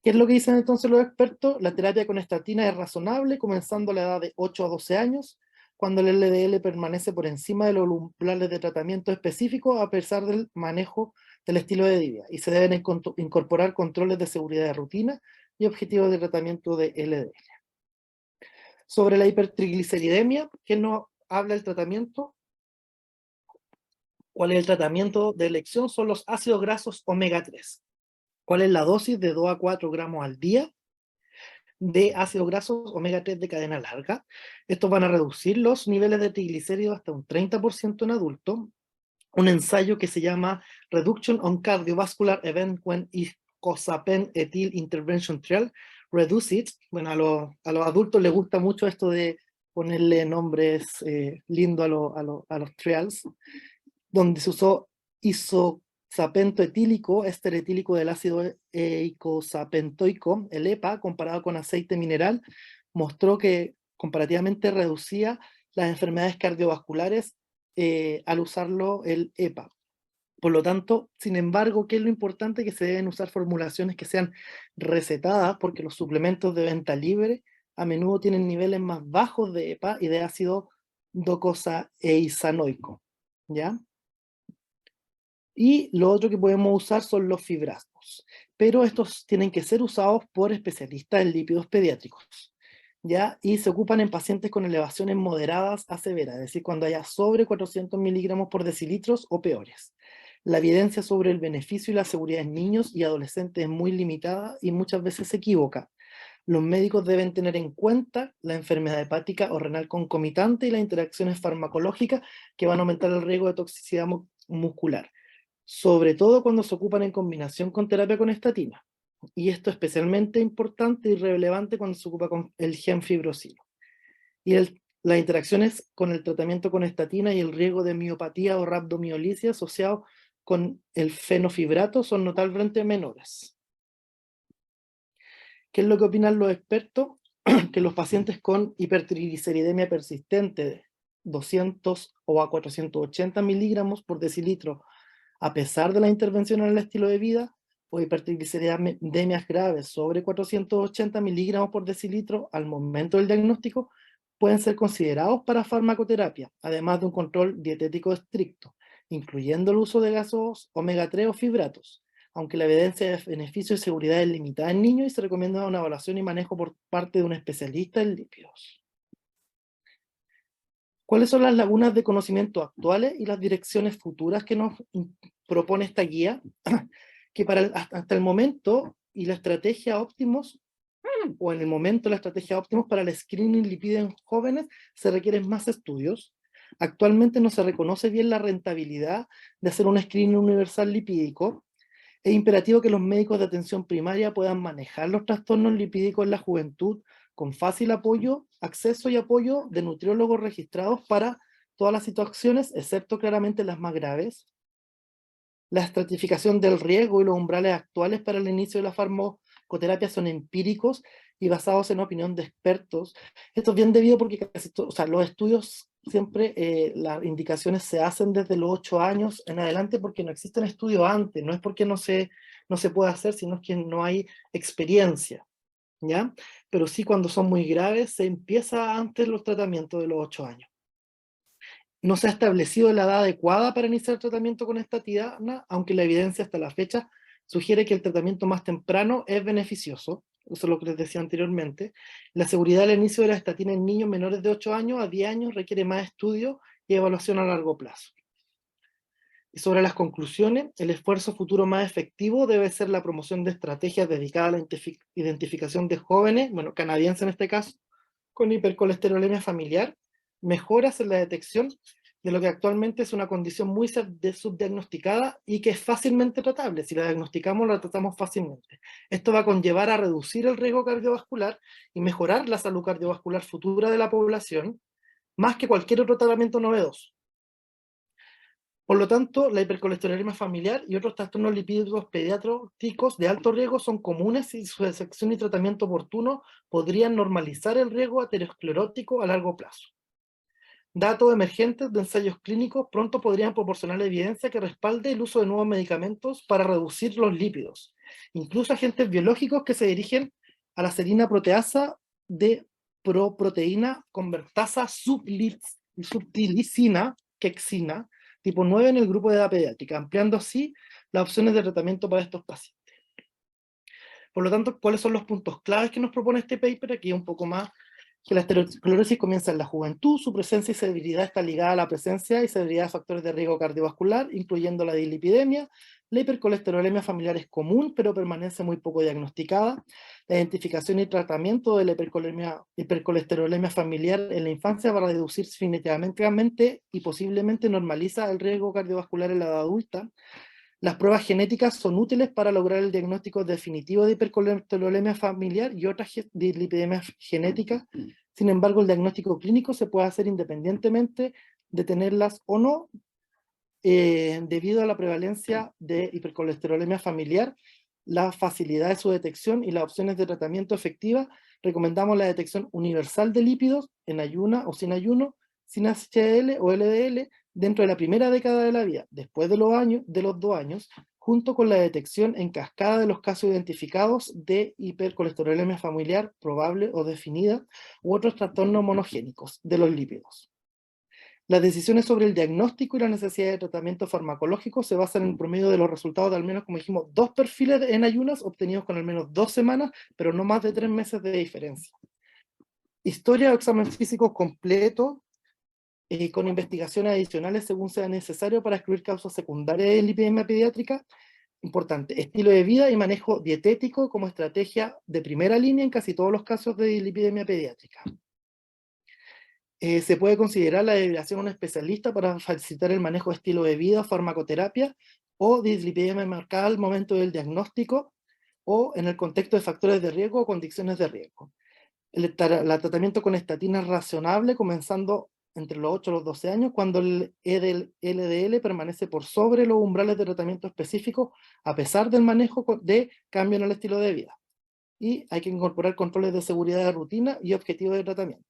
¿Qué es lo que dicen entonces los expertos? La terapia con estatina es razonable, comenzando a la edad de 8 a 12 años, cuando el LDL permanece por encima de los umbrales de tratamiento específico a pesar del manejo del estilo de vida, y se deben incorporar controles de seguridad de rutina y objetivos de tratamiento de LDL. Sobre la hipertrigliceridemia, ¿quién nos habla del tratamiento? ¿Cuál es el tratamiento de elección? Son los ácidos grasos omega 3. ¿Cuál es la dosis? De 2 a 4 gramos al día de ácidos grasos omega 3 de cadena larga. Estos van a reducir los niveles de triglicéridos hasta un 30% en adultos. Un ensayo que se llama Reduction on Cardiovascular Event when Icosapent Ethyl Intervention Trial, REDUCE-IT. Bueno, a los adultos les gusta mucho esto de ponerle nombres lindos a los trials, donde se usó isosapento etílico, éster etílico del ácido eicosapentoico, el EPA, comparado con aceite mineral, mostró que comparativamente reducía las enfermedades cardiovasculares al usarlo el EPA. Por lo tanto, sin embargo, ¿qué es lo importante? Que se deben usar formulaciones que sean recetadas, porque los suplementos de venta libre a menudo tienen niveles más bajos de EPA y de ácido docosahexaenoico, ¿ya? Y lo otro que podemos usar son los fibrastos, pero estos tienen que ser usados por especialistas en lípidos pediátricos, ¿ya? Y se ocupan en pacientes con elevaciones moderadas a severas, es decir, cuando haya sobre 400 miligramos por decilitros o peores. La evidencia sobre el beneficio y la seguridad en niños y adolescentes es muy limitada y muchas veces se equivoca. Los médicos deben tener en cuenta la enfermedad hepática o renal concomitante y las interacciones farmacológicas que van a aumentar el riesgo de toxicidad muscular, sobre todo cuando se ocupan en combinación con terapia con estatina. Y esto es especialmente importante y relevante cuando se ocupa con el gen fibrosilo. Y las interacciones con el tratamiento con estatina y el riesgo de miopatía o rhabdomiolisis asociado con el fenofibrato son notablemente menores. ¿Qué es lo que opinan los expertos? Que los pacientes con hipertrigliceridemia persistente de 200 o a 480 miligramos por decilitro, a pesar de la intervención en el estilo de vida, o hipertrigliceridemias graves sobre 480 miligramos por decilitro al momento del diagnóstico, pueden ser considerados para farmacoterapia, además de un control dietético estricto, incluyendo el uso de gasos omega 3 o fibratos, aunque la evidencia de beneficio y seguridad es limitada en niños y se recomienda una evaluación y manejo por parte de un especialista en lípidos. ¿Cuáles son las lagunas de conocimiento actuales y las direcciones futuras que nos propone esta guía? Que hasta el momento y la estrategia óptimos, o en el momento la estrategia óptimos para el screening lipídico en jóvenes, se requieren más estudios. Actualmente no se reconoce bien la rentabilidad de hacer un screening universal lipídico. Es imperativo que los médicos de atención primaria puedan manejar los trastornos lipídicos en la juventud con fácil acceso y apoyo de nutriólogos registrados para todas las situaciones, excepto claramente las más graves. La estratificación del riesgo y los umbrales actuales para el inicio de la farmacoterapia son empíricos y basados en opinión de expertos. Esto es bien debido porque los estudios siempre, las indicaciones se hacen desde los 8 años en adelante porque no existen estudios antes, no es porque no se puede hacer, sino que no hay experiencia, ¿ya? Pero sí, cuando son muy graves se empieza antes los tratamientos de los 8 años. No se ha establecido la edad adecuada para iniciar el tratamiento con estatina, aunque la evidencia hasta la fecha sugiere que el tratamiento más temprano es beneficioso. Eso es lo que les decía anteriormente. La seguridad del inicio de la estatina en niños menores de 8 años a 10 años requiere más estudio y evaluación a largo plazo. Y sobre las conclusiones, el esfuerzo futuro más efectivo debe ser la promoción de estrategias dedicadas a la identificación de jóvenes, bueno, canadienses en este caso, con hipercolesterolemia familiar, mejoras en la detección de lo que actualmente es una condición muy subdiagnosticada y que es fácilmente tratable. Si la diagnosticamos, la tratamos fácilmente. Esto va a conllevar a reducir el riesgo cardiovascular y mejorar la salud cardiovascular futura de la población, más que cualquier otro tratamiento novedoso. Por lo tanto, la hipercolesterolemia familiar y otros trastornos lipídicos pediátricos de alto riesgo son comunes y su detección y tratamiento oportuno podrían normalizar el riesgo aterosclerótico a largo plazo. Datos emergentes de ensayos clínicos pronto podrían proporcionar evidencia que respalde el uso de nuevos medicamentos para reducir los lípidos, incluso agentes biológicos que se dirigen a la serina proteasa de proproteína convertasa subtilicina, quexina, tipo 9 en el grupo de edad pediátrica, ampliando así las opciones de tratamiento para estos pacientes. Por lo tanto, ¿cuáles son los puntos claves que nos propone este paper? Aquí un poco más, que la aterosclerosis comienza en la juventud, su presencia y severidad está ligada a la presencia y severidad de factores de riesgo cardiovascular, incluyendo la dislipidemia. La hipercolesterolemia familiar es común, pero permanece muy poco diagnosticada. La identificación y tratamiento de la hipercolesterolemia familiar en la infancia va a reducir significativamente y posiblemente normaliza el riesgo cardiovascular en la edad adulta. Las pruebas genéticas son útiles para lograr el diagnóstico definitivo de hipercolesterolemia familiar y otras dislipidemias genéticas. Sin embargo, el diagnóstico clínico se puede hacer independientemente de tenerlas o no, debido a la prevalencia de hipercolesterolemia familiar, la facilidad de su detección y las opciones de tratamiento efectivas. Recomendamos la detección universal de lípidos en ayuna o sin ayuno, sin HDL o LDL, dentro de la primera década de la vida, después de los 2 años, junto con la detección en cascada de los casos identificados de hipercolesterolemia familiar probable o definida, u otros trastornos monogénicos de los lípidos. Las decisiones sobre el diagnóstico y la necesidad de tratamiento farmacológico se basan en el promedio de los resultados de al menos, como dijimos, 2 perfiles en ayunas obtenidos con al menos 2 semanas, pero no más de 3 meses de diferencia. Historia o examen físico completo, con investigaciones adicionales según sea necesario para excluir causas secundarias de lipidemia pediátrica. Importante, estilo de vida y manejo dietético como estrategia de primera línea en casi todos los casos de lipidemia pediátrica. Se puede considerar la derivación a un especialista para facilitar el manejo de estilo de vida, farmacoterapia o dislipidemia marcada al momento del diagnóstico o en el contexto de factores de riesgo o condiciones de riesgo. El tratamiento con estatina es razonable comenzando entre los 8 y los 12 años, cuando el LDL permanece por sobre los umbrales de tratamiento específico, a pesar del manejo de cambio en el estilo de vida. Y hay que incorporar controles de seguridad de rutina y objetivos de tratamiento.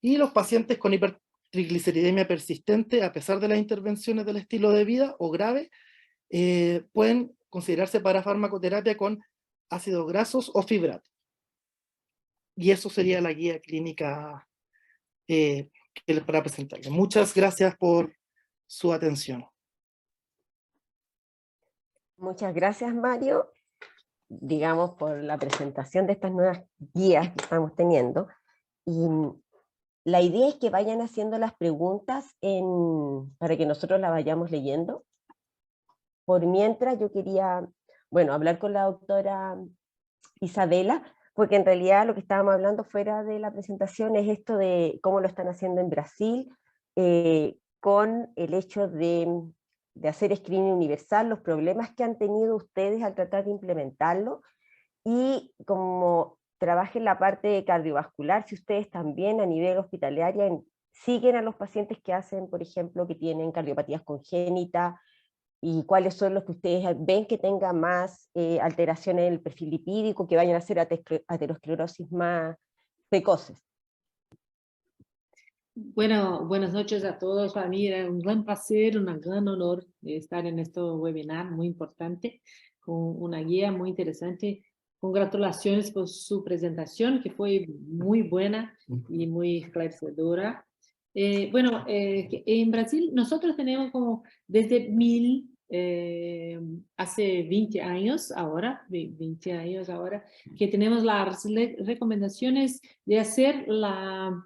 Y los pacientes con hipertrigliceridemia persistente, a pesar de las intervenciones del estilo de vida o grave, pueden considerarse para farmacoterapia con ácidos grasos o fibrato. Y eso sería la guía clínica para presentarles. Muchas gracias por su atención. Muchas gracias, Mario, digamos, por la presentación de estas nuevas guías que estamos teniendo. Y la idea es que vayan haciendo las preguntas para que nosotros las vayamos leyendo. Por mientras, yo quería, bueno, hablar con la doctora Isabela, porque en realidad lo que estábamos hablando fuera de la presentación es esto de cómo lo están haciendo en Brasil, con el hecho de hacer screening universal, los problemas que han tenido ustedes al tratar de implementarlo, y como trabajen la parte cardiovascular, si ustedes también a nivel hospitalario siguen a los pacientes que hacen, por ejemplo, que tienen cardiopatías congénitas, y cuáles son los que ustedes ven que tengan más alteraciones en el perfil lipídico, que vayan a hacer aterosclerosis más precoces. Bueno, buenas noches a todos. Para mí era un gran placer, un gran honor estar en este webinar muy importante, con una guía muy interesante. Congratulaciones por su presentación, que fue muy buena y muy esclarecedora. Bueno, en Brasil nosotros tenemos como desde hace 20 años ahora, que tenemos las recomendaciones de hacer la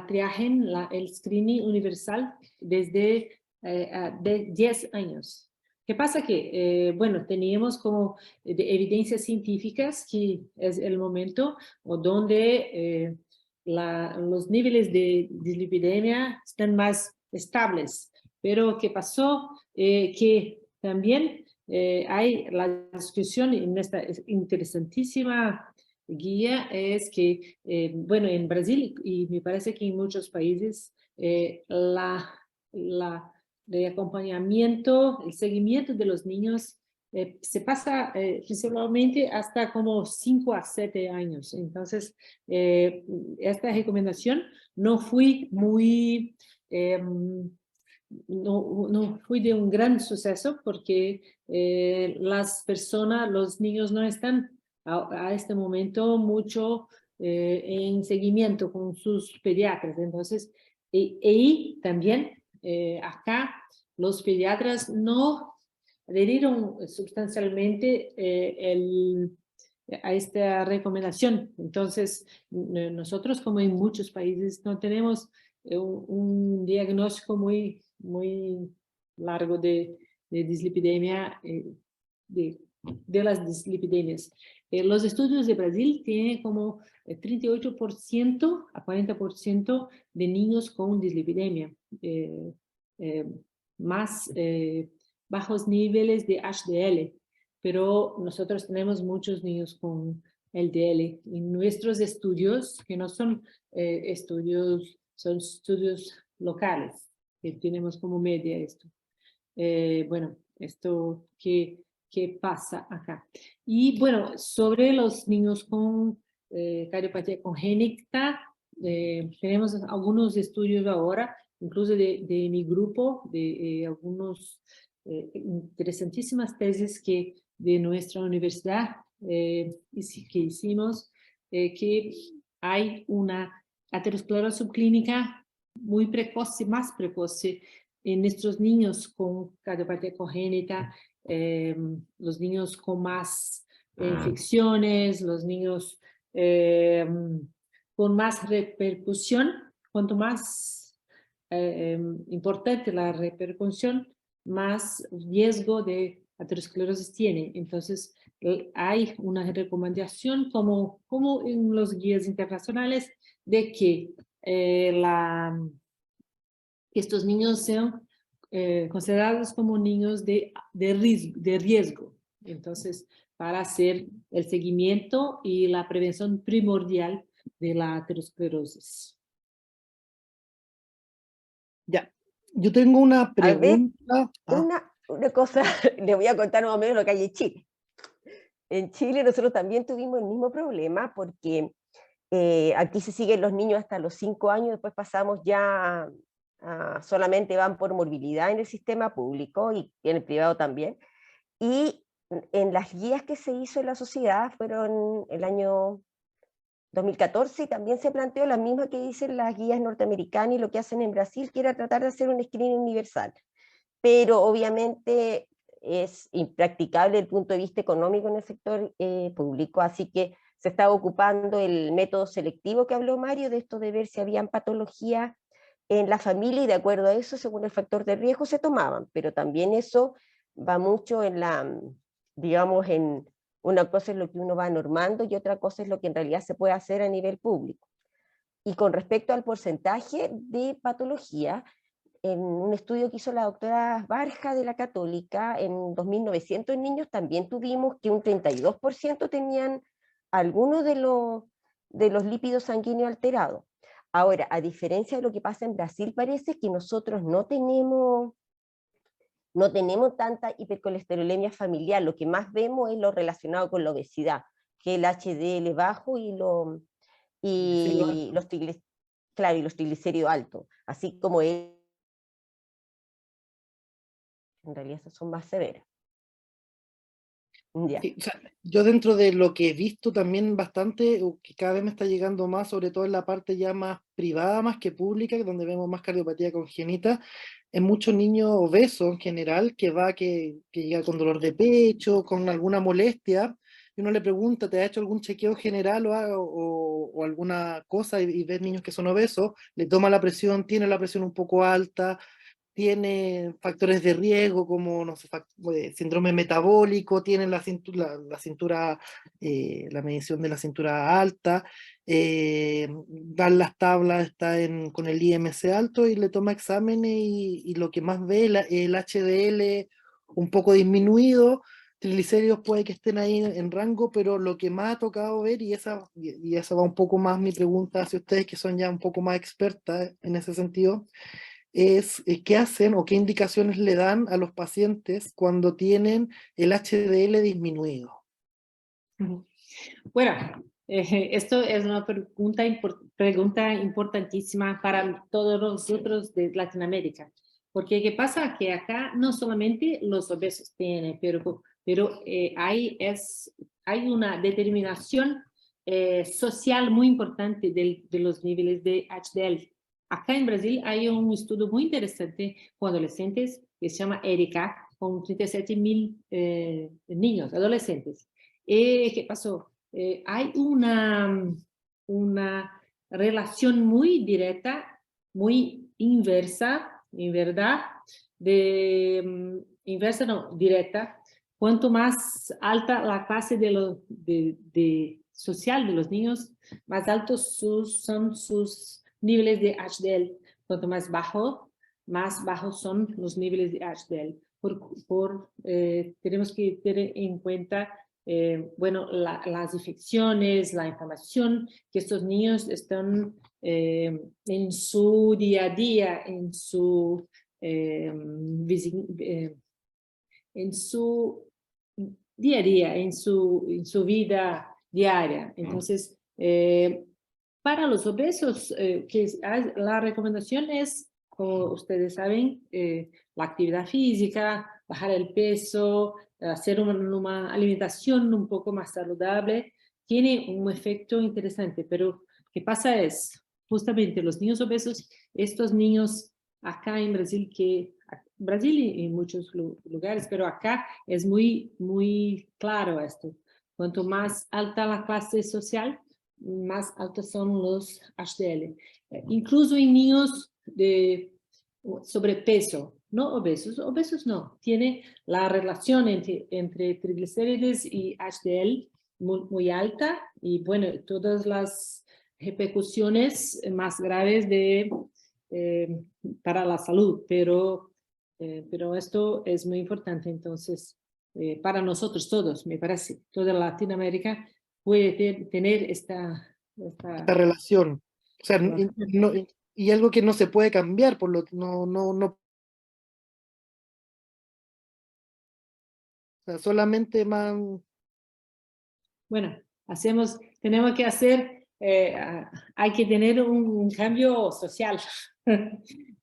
triaje, el screening universal desde de 10 años. ¿Qué pasa? Que, bueno, teníamos como de evidencias científicas que es el momento donde los niveles de dislipidemia están más estables. Pero ¿qué pasó? Que también hay la discusión en esta interesantísima guía es que, bueno, en Brasil y me parece que en muchos países, el acompañamiento, el seguimiento de los niños se pasa principalmente hasta como 5 a 7 años. Entonces, esta recomendación no fue muy... no fue de un gran suceso porque las personas, los niños no están a este momento mucho en seguimiento con sus pediatras. Entonces, y también acá los pediatras no adherieron sustancialmente a esta recomendación. Entonces, nosotros, como en muchos países, no tenemos un diagnóstico muy largo de dislipidemia, de las dislipidemias. Los estudios de Brasil tienen como 38% a 40% de niños con dislipidemia, más bajos niveles de HDL, pero nosotros tenemos muchos niños con LDL. En nuestros estudios, que no son estudios, son estudios locales, que tenemos como media esto. Bueno, esto ¿qué pasa acá? Y bueno, sobre los niños con cardiopatía congénita, tenemos algunos estudios ahora, incluso de mi grupo, de algunos interesantísimas tesis que de nuestra universidad que hicimos, que hay una aterosclerosis subclínica muy precoce, más precoce, en nuestros niños con cardiopatía congénita, los niños con más infecciones, los niños con más repercusión. Cuanto más importante la repercusión, más riesgo de aterosclerosis tiene. Entonces, hay una recomendación como en los guías internacionales de que estos niños sean considerados como niños de riesgo. Entonces, para hacer el seguimiento y la prevención primordial de la aterosclerosis. Ya, yo tengo una pregunta. Una cosa, le voy a contar más o menos lo que hay en Chile. En Chile nosotros también tuvimos el mismo problema porque aquí se siguen los niños hasta los 5 años, después pasamos ya solamente van por morbilidad en el sistema público y en el privado también. Y en las guías que se hizo en la sociedad fueron el año 2014 y también se planteó la misma que dicen las guías norteamericanas y lo que hacen en Brasil, que era tratar de hacer un screening universal. Pero obviamente es impracticable desde el punto de vista económico en el sector público, así que se estaba ocupando el método selectivo que habló Mario, de esto de ver si habían patologías en la familia y de acuerdo a eso, según el factor de riesgo, se tomaban, pero también eso va mucho en digamos, en una cosa es lo que uno va normando y otra cosa es lo que en realidad se puede hacer a nivel público. Y con respecto al porcentaje de patología, en un estudio que hizo la doctora Barja de la Católica, en 2.900 niños también tuvimos que un 32% tenían algunos de los lípidos sanguíneos alterados. Ahora, a diferencia de lo que pasa en Brasil, parece que nosotros no tenemos tanta hipercolesterolemia familiar. Lo que más vemos es lo relacionado con la obesidad, que el HDL bajo y los triglicéridos altos, así como en realidad esas son más severas. Ya. Sí, o sea, yo dentro de lo que he visto también bastante, o que cada vez me está llegando más, sobre todo en la parte ya más privada, más que pública, donde vemos más cardiopatía congénita, en muchos niños obesos en general, que llega con dolor de pecho, con alguna molestia, y uno le pregunta, ¿te ha hecho algún chequeo general o alguna cosa? Y ves niños que son obesos, le toma la presión, tiene la presión un poco alta, tiene factores de riesgo como no sé, síndrome metabólico, tiene la cintura, la medición de la cintura alta, dan las tablas, está con el IMC alto y le toma exámenes y lo que más ve el HDL un poco disminuido, triglicéridos puede que estén ahí en rango, pero lo que más ha tocado ver, y esa va un poco más mi pregunta hacia ustedes que son ya un poco más expertas en ese sentido, es qué hacen o qué indicaciones le dan a los pacientes cuando tienen el HDL disminuido. Bueno, esto es una pregunta importantísima para todos nosotros de Latinoamérica, porque ¿qué pasa? Que acá no solamente los obesos tienen, pero hay una determinación social muy importante de los niveles de HDL. Acá en Brasil hay un estudio muy interesante con adolescentes que se llama ERICA, con 37.000 niños, adolescentes. ¿Qué pasó? Hay una relación muy directa, muy inversa, en verdad, inversa no, directa. Cuanto más alta la clase social de los niños, más altos son sus niveles de HDL. Cuanto más bajos son los niveles de HDL. Tenemos que tener en cuenta bueno, las infecciones, la inflamación que estos niños están en su día a día, en su día a día, en su vida diaria. Entonces, para los obesos, la recomendación es, como ustedes saben, la actividad física, bajar el peso, hacer una alimentación un poco más saludable, tiene un efecto interesante, pero ¿qué pasa es, justamente los niños obesos, estos niños acá en Brasil, Brasil y en muchos lugares, pero acá es muy, muy claro esto. Cuanto más alta la clase social, más altos son los HDL. Incluso en niños de sobrepeso, no obesos no, tiene la relación entre triglicéridos y HDL muy alta y bueno, todas las repercusiones más graves para la salud, pero esto es muy importante, entonces, para nosotros todos, me parece, toda Latinoamérica puede tener esta relación. O sea, y algo que no se puede cambiar, por lo que no. O sea, solamente más. Bueno, tenemos que hacer, hay que tener un cambio social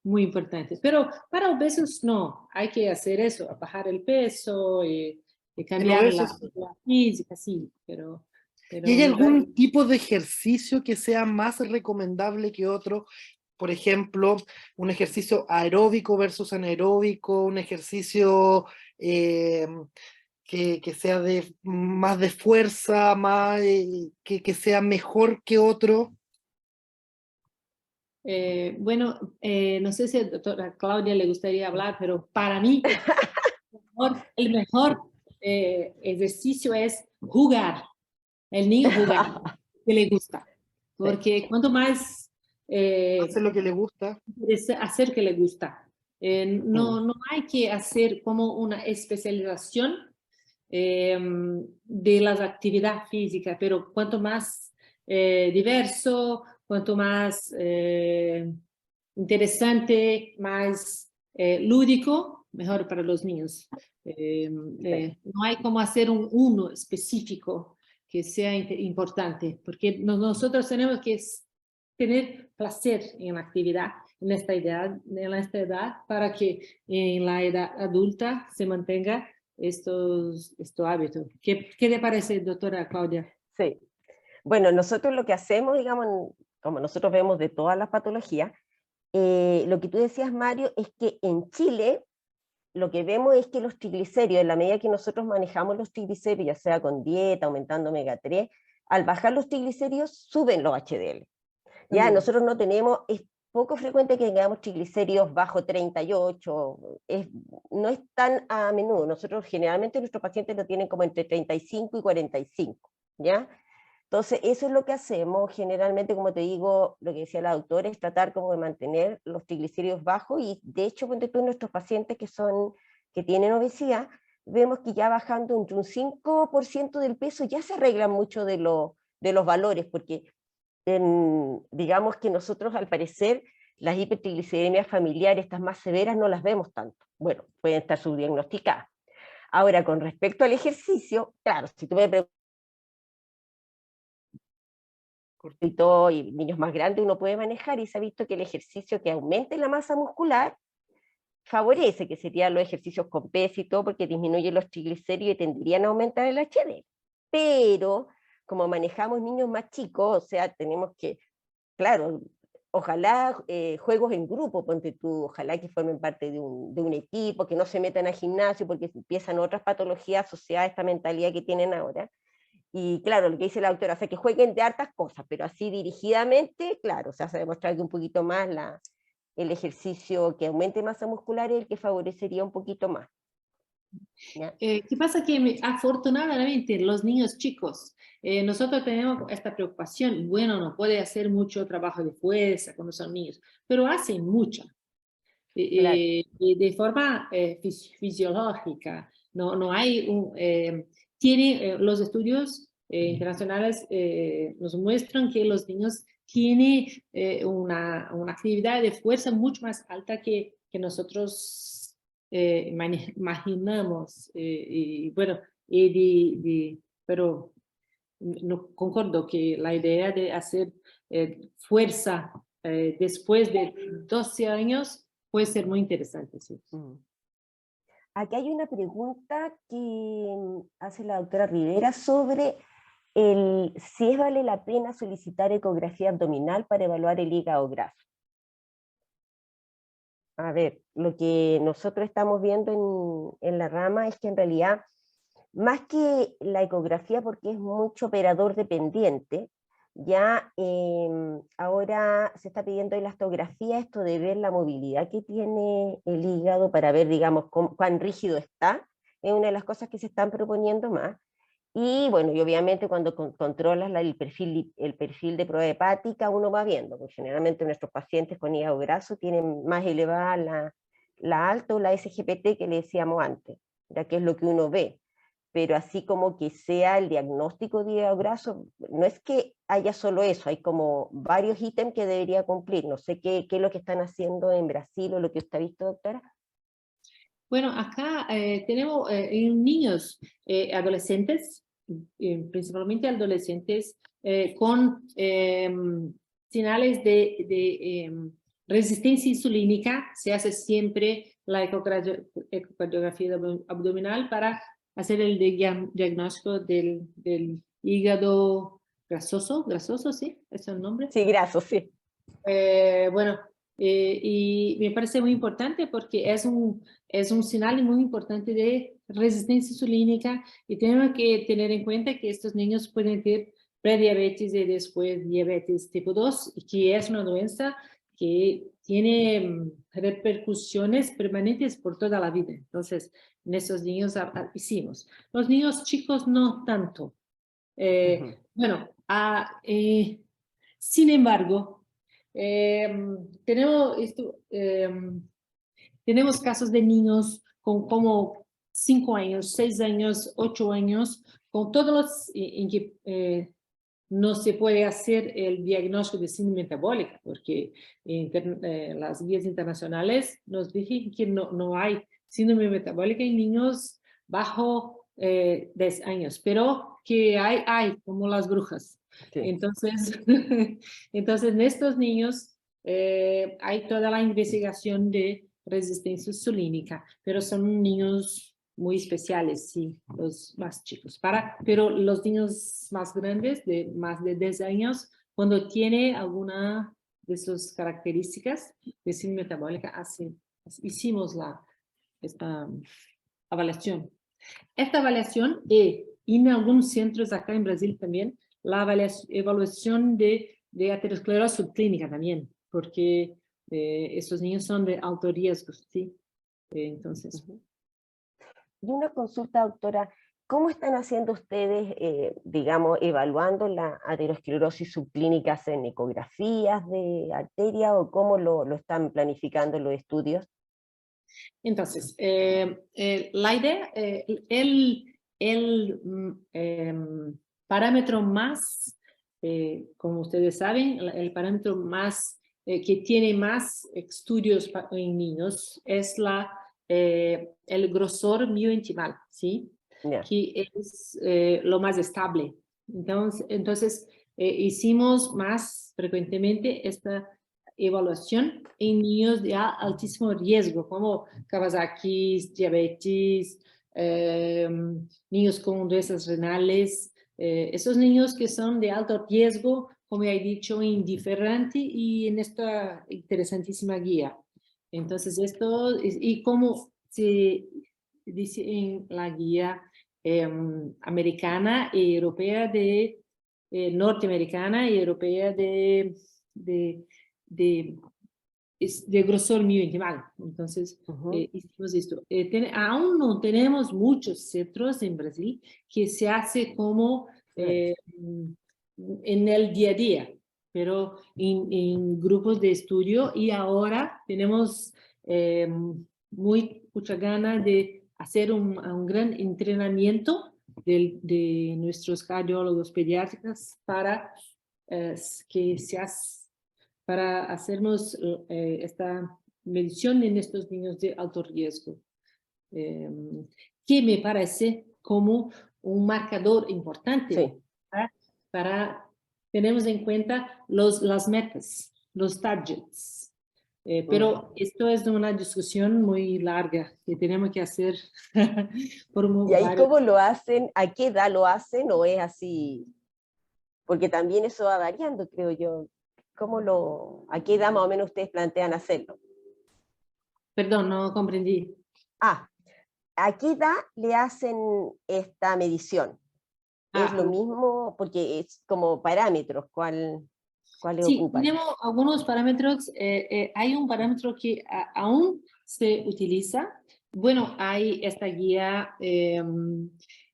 muy importante. Pero para obesos no, hay que hacer eso, bajar el peso y cambiar la física, sí, pero ¿Y hay algún tipo de ejercicio que sea más recomendable que otro? Por ejemplo, un ejercicio aeróbico versus anaeróbico, un ejercicio que sea más de fuerza, que sea mejor que otro. Bueno, no sé si a la doctora Claudia le gustaría hablar, pero para mí el mejor ejercicio es jugar. El niño jugar, que le gusta. Porque cuanto más Hacer lo que le gusta. hacer que le gusta. No hay que hacer como una especialización de las actividades físicas, pero cuanto más diverso, cuanto más interesante, más lúdico, mejor para los niños. No hay como hacer uno específico que sea importante, porque nosotros tenemos que tener placer en la actividad en esta edad para que en la edad adulta se mantenga estos hábitos. ¿Qué te parece, doctora Claudia? Sí. Bueno, nosotros lo que hacemos, digamos, como nosotros vemos de todas las patologías, lo que tú decías, Mario, es que en Chile lo que vemos es que los triglicéridos, en la medida que nosotros manejamos los triglicéridos, ya sea con dieta, aumentando omega 3, al bajar los triglicéridos suben los HDL. Ya, nosotros no tenemos, es poco frecuente que tengamos triglicéridos bajo 38, no es tan a menudo. Nosotros generalmente nuestros pacientes lo tienen como entre 35 y 45, ¿ya? Entonces, eso es lo que hacemos generalmente, como te digo, lo que decía la doctora, es tratar como de mantener los triglicéridos bajos, y de hecho, ponte tú, nuestros pacientes que tienen obesidad, vemos que ya bajando entre un 5% del peso ya se arreglan mucho de los valores, porque digamos que nosotros al parecer las hipertrigliceridemias familiares, estas más severas, no las vemos tanto. Bueno, pueden estar subdiagnosticadas. Ahora, con respecto al ejercicio, claro, si tú me preguntas, cortito y niños más grandes uno puede manejar, y se ha visto que el ejercicio que aumente la masa muscular favorece, que serían los ejercicios con peso y todo, porque disminuye los triglicéridos y tenderían a aumentar el HDL. Pero como manejamos niños más chicos, o sea, tenemos que, claro, ojalá juegos en grupo, ponte tú, ojalá que formen parte de un equipo, que no se metan al gimnasio porque empiezan otras patologías asociadas a esta mentalidad que tienen ahora. Y claro, lo que dice la doctora, o sea, que jueguen de hartas cosas, pero así dirigidamente, claro, o sea, se ha demostrado que un poquito más el ejercicio que aumente masa muscular es el que favorecería un poquito más. ¿Qué pasa? Que afortunadamente los niños chicos, nosotros tenemos esta preocupación, bueno, no puede hacer mucho trabajo de fuerza cuando son niños, pero hacen mucha, Claro. de forma fisiológica. No hay los estudios internacionales nos muestran que los niños tienen una actividad de fuerza mucho más alta que nosotros imaginamos. Y bueno, pero no concordo que la idea de hacer fuerza después de 12 años puede ser muy interesante. Sí. Aquí hay una pregunta que hace la doctora Rivera sobre si vale la pena solicitar ecografía abdominal para evaluar el hígado graso. A ver, lo que nosotros estamos viendo en la rama es que en realidad, más que la ecografía, porque es mucho operador dependiente, ya ahora se está pidiendo elastografía, esto de ver la movilidad que tiene el hígado para ver, digamos, cuán rígido está, es una de las cosas que se están proponiendo más. Y bueno, y obviamente cuando controlas el perfil de prueba hepática, uno va viendo, porque generalmente nuestros pacientes con hígado graso tienen más elevada la alta o la SGPT que le decíamos antes, ya que es lo que uno ve. Pero así como que sea el diagnóstico de hígado graso, no es que haya solo eso, hay como varios ítems que debería cumplir. No sé qué es lo que están haciendo en Brasil o lo que usted ha visto, doctora. Bueno, acá tenemos niños, adolescentes, principalmente adolescentes, con señales de resistencia insulínica. Se hace siempre la ecocardiografía abdominal para hacer el diagnóstico del hígado grasoso, ¿sí? ¿Ese es el nombre? Sí, graso, sí. Bueno, y me parece muy importante porque es un señal muy importante de resistencia insulínica, y tenemos que tener en cuenta que estos niños pueden tener prediabetes y después diabetes tipo 2, y que es una doença que tiene repercusiones permanentes por toda la vida. Entonces, en esos niños hicimos. Los niños chicos no tanto. Bueno, sin embargo, tenemos esto, tenemos casos de niños con como 5 años, 6 años, 8 años, con todos los en que no se puede hacer el diagnóstico de síndrome metabólica, porque las guías internacionales nos dicen que no hay síndrome metabólica en niños bajo 10 años, pero que hay como las brujas. Sí. Entonces, entonces, en estos niños hay toda la investigación de resistencia insulínica, pero son niños muy especiales, sí, los más chicos. Pero los niños más grandes, de más de 10 años, cuando tiene alguna de sus características de síndrome metabólica, hicimos esta evaluación. Esta evaluación y en algunos centros acá en Brasil también, la evaluación de aterosclerosis subclínica también, porque estos niños son de alto riesgo, ¿sí? Entonces... Y una consulta, doctora, ¿cómo están haciendo ustedes, digamos, evaluando la aterosclerosis subclínica? ¿Hacen ecografías de arteria o cómo lo están planificando los estudios? Entonces, la idea, el parámetro más, como ustedes saben, el parámetro más que tiene más estudios en niños es el grosor miointimal, ¿sí? Yeah. Que es lo más estable. Entonces hicimos más frecuentemente esta evaluación en niños de altísimo riesgo, como Kawasaki, diabetes, niños con doenças renales, esos niños que son de alto riesgo, como he dicho, indiferente y en esta interesantísima guía. Entonces, esto, y como se dice en la guía americana y europea norteamericana y europea de grosor miointimal. Entonces, hicimos esto. Aún no tenemos muchos centros en Brasil que se hace como en el día a día, pero en grupos de estudio, y ahora tenemos mucha gana de hacer un gran entrenamiento de nuestros cardiólogos pediátricos para para hacernos esta medición en estos niños de alto riesgo, que me parece como un marcador importante. Sí. Tenemos en cuenta las metas, los targets. Pero esto es una discusión muy larga que tenemos que hacer por ¿Y ahí cómo lo hacen? ¿A qué edad lo hacen? ¿O es así? Porque también eso va variando, creo yo. ¿A qué edad más o menos ustedes plantean hacerlo? Perdón, no comprendí. ¿A qué edad le hacen esta medición? ¿Es lo mismo? Porque es como parámetros, ¿cuáles ocupan? Sí, tenemos algunos parámetros. Hay un parámetro que aún se utiliza. Bueno, hay esta guía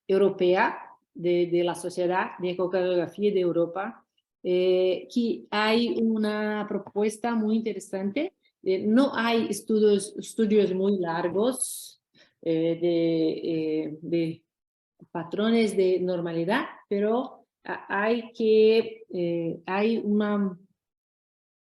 europea de la Sociedad de Ecocardiografía de Europa, que hay una propuesta muy interesante. No hay estudios muy largos de patrones de normalidad, pero hay una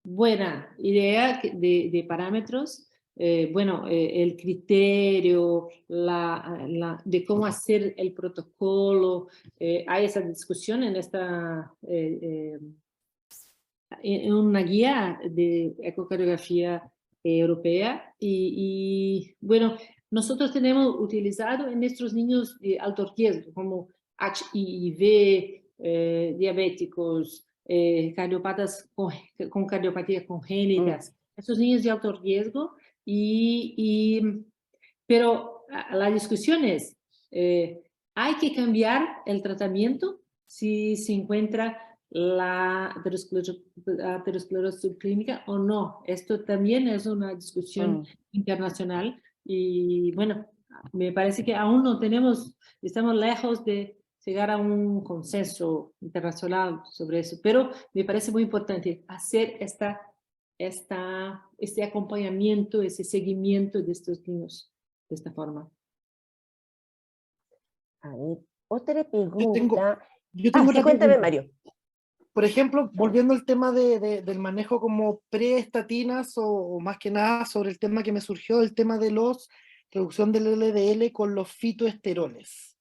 buena idea de parámetros. El criterio, de cómo hacer el protocolo, hay esa discusión en una guía de ecocardiografía europea y bueno, nosotros tenemos utilizado en nuestros niños de alto riesgo, como HIV, diabéticos, cardiopatas con cardiopatía congénitas, esos niños de alto riesgo, pero la discusión es, ¿hay que cambiar el tratamiento si se encuentra la aterosclerosis subclínica o no? Esto también es una discusión internacional y bueno, me parece que aún no estamos lejos de llegar a un consenso internacional sobre eso, pero me parece muy importante hacer esta este acompañamiento, ese seguimiento de estos niños de esta forma. A ver, otra Yo pregunta. tengo Sí, otra cuéntame, pregunta. Mario. Por ejemplo, volviendo al tema del manejo como preestatinas o más que nada sobre el tema que me surgió, el tema de reducción del LDL con los fitoesteroles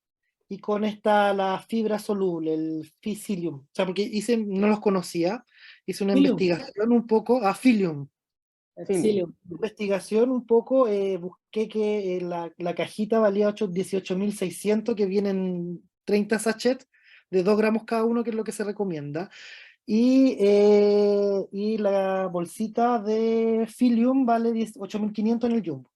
y con la fibra soluble, el Ficilium. O sea, porque no los conocía, hice una Psyllium. investigación un poco, Filium. Psyllium. Investigación un poco, busqué que la cajita valía 18.600, que vienen 30 sachets de 2 gramos cada uno, que es lo que se recomienda. Y la bolsita de Filium vale 8.500 en el Jumbo.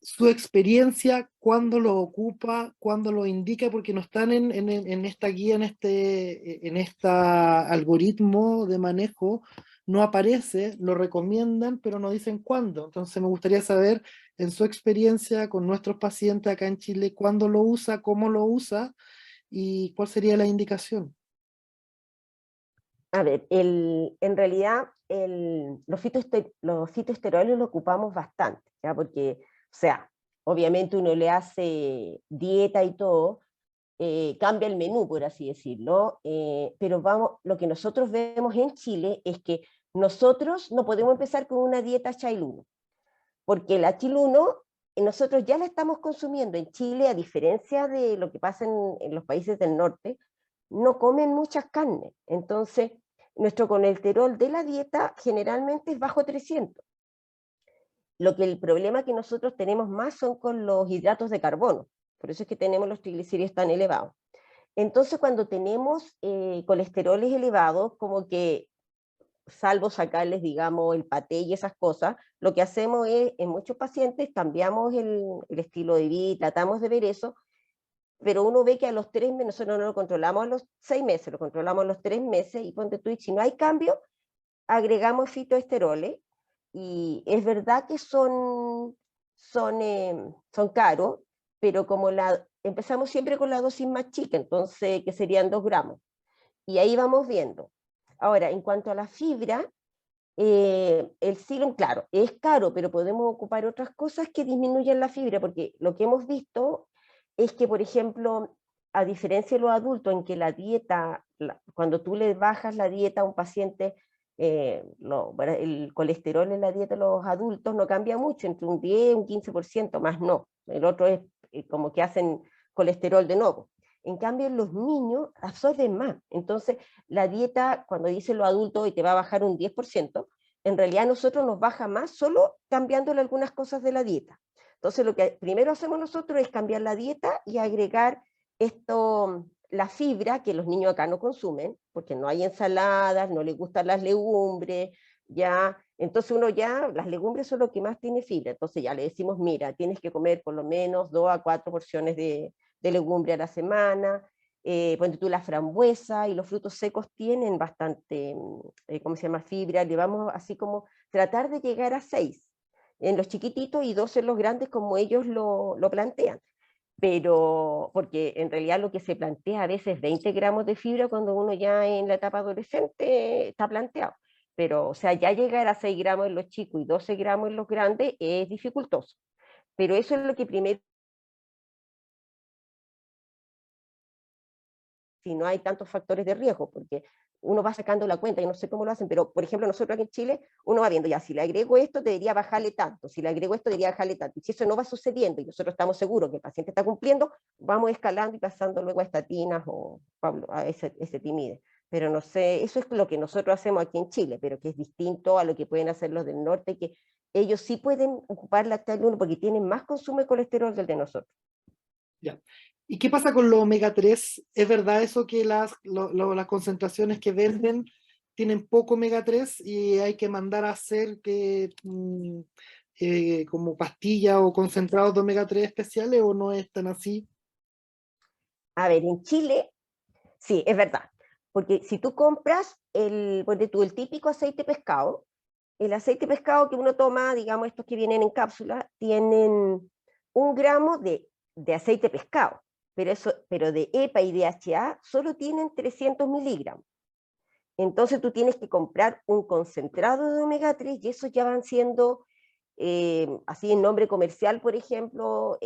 Su experiencia, cuándo lo ocupa, cuándo lo indica, porque no están en esta guía, en este algoritmo de manejo, no aparece, lo recomiendan, pero no dicen cuándo. Entonces me gustaría saber, en su experiencia con nuestros pacientes acá en Chile, cuándo lo usa, cómo lo usa y cuál sería la indicación. A ver, en realidad los fitoesteroles lo ocupamos bastante, ¿ya? Porque, o sea, obviamente uno le hace dieta y todo, cambia el menú, por así decirlo, pero lo que nosotros vemos en Chile es que nosotros no podemos empezar con una dieta Child 1, porque la Child 1 nosotros ya la estamos consumiendo en Chile, a diferencia de lo que pasa en los países del norte, no comen muchas carnes, entonces nuestro colesterol de la dieta generalmente es bajo 300. El problema que nosotros tenemos más son con los hidratos de carbono, por eso es que tenemos los triglicéridos tan elevados. Entonces cuando tenemos colesteroles elevados, como que salvo sacarles, digamos, el paté y esas cosas, lo que hacemos es, en muchos pacientes, cambiamos el estilo de vida y tratamos de ver eso, pero uno ve que a los 3 meses, nosotros no lo controlamos a los 6 meses, lo controlamos a los 3 meses, y ponte tú, si no hay cambio, agregamos fitoesteroles, y es verdad que son caros, pero como empezamos siempre con la dosis más chica, entonces, que serían 2 gramos, y ahí vamos viendo. Ahora, en cuanto a la fibra, el Psyllium, claro, es caro, pero podemos ocupar otras cosas que disminuyen la fibra, porque lo que hemos visto es que, por ejemplo, a diferencia de los adultos, en que la dieta, cuando tú le bajas la dieta a un paciente, el colesterol en la dieta de los adultos no cambia mucho, entre un 10 y un 15%, más no. El otro es como que hacen colesterol de nuevo. En cambio, los niños absorben más. Entonces, la dieta, cuando dicen los adultos y te va a bajar un 10%, en realidad a nosotros nos baja más solo cambiándole algunas cosas de la dieta. Entonces, lo que primero hacemos nosotros es cambiar la dieta y agregar la fibra, que los niños acá no consumen, porque no hay ensaladas, no les gustan las legumbres, ya. Entonces las legumbres son lo que más tiene fibra. Entonces ya le decimos, mira, tienes que comer por lo menos 2 a 4 porciones de legumbre a la semana. Ponte tú, la frambuesa y los frutos secos tienen bastante, ¿cómo se llama?, fibra. Le vamos así como tratar de llegar a 6 en los chiquititos y 2 en los grandes, como ellos lo plantean. Pero, porque en realidad lo que se plantea a veces es 20 gramos de fibra cuando uno ya en la etapa adolescente está planteado. Pero, o sea, ya llegar a 6 gramos en los chicos y 12 gramos en los grandes es dificultoso. Pero eso es lo que primero, si no hay tantos factores de riesgo, porque uno va sacando la cuenta, y no sé cómo lo hacen, pero por ejemplo nosotros aquí en Chile, uno va viendo, ya, si le agrego esto, debería bajarle tanto, si le agrego esto, debería bajarle tanto, y si eso no va sucediendo, y nosotros estamos seguros que el paciente está cumpliendo, vamos escalando y pasando luego a estatinas o a ese timide. Pero no sé, eso es lo que nosotros hacemos aquí en Chile, pero que es distinto a lo que pueden hacer los del norte, que ellos sí pueden ocupar Lactal 1 porque tienen más consumo de colesterol que el de nosotros. Ya. ¿Y qué pasa con los omega 3? ¿Es verdad eso que las concentraciones que venden tienen poco omega 3 y hay que mandar a hacer como pastillas o concentrados de omega 3 especiales, o no es tan así? A ver, en Chile, sí, es verdad. Porque si tú compras el típico aceite pescado, el aceite pescado que uno toma, digamos, estos que vienen en cápsula, tienen 1 gramo de aceite pescado, pero de EPA y DHA solo tienen 300 miligramos. Entonces tú tienes que comprar un concentrado de omega 3 y esos ya van siendo, así en nombre comercial, por ejemplo,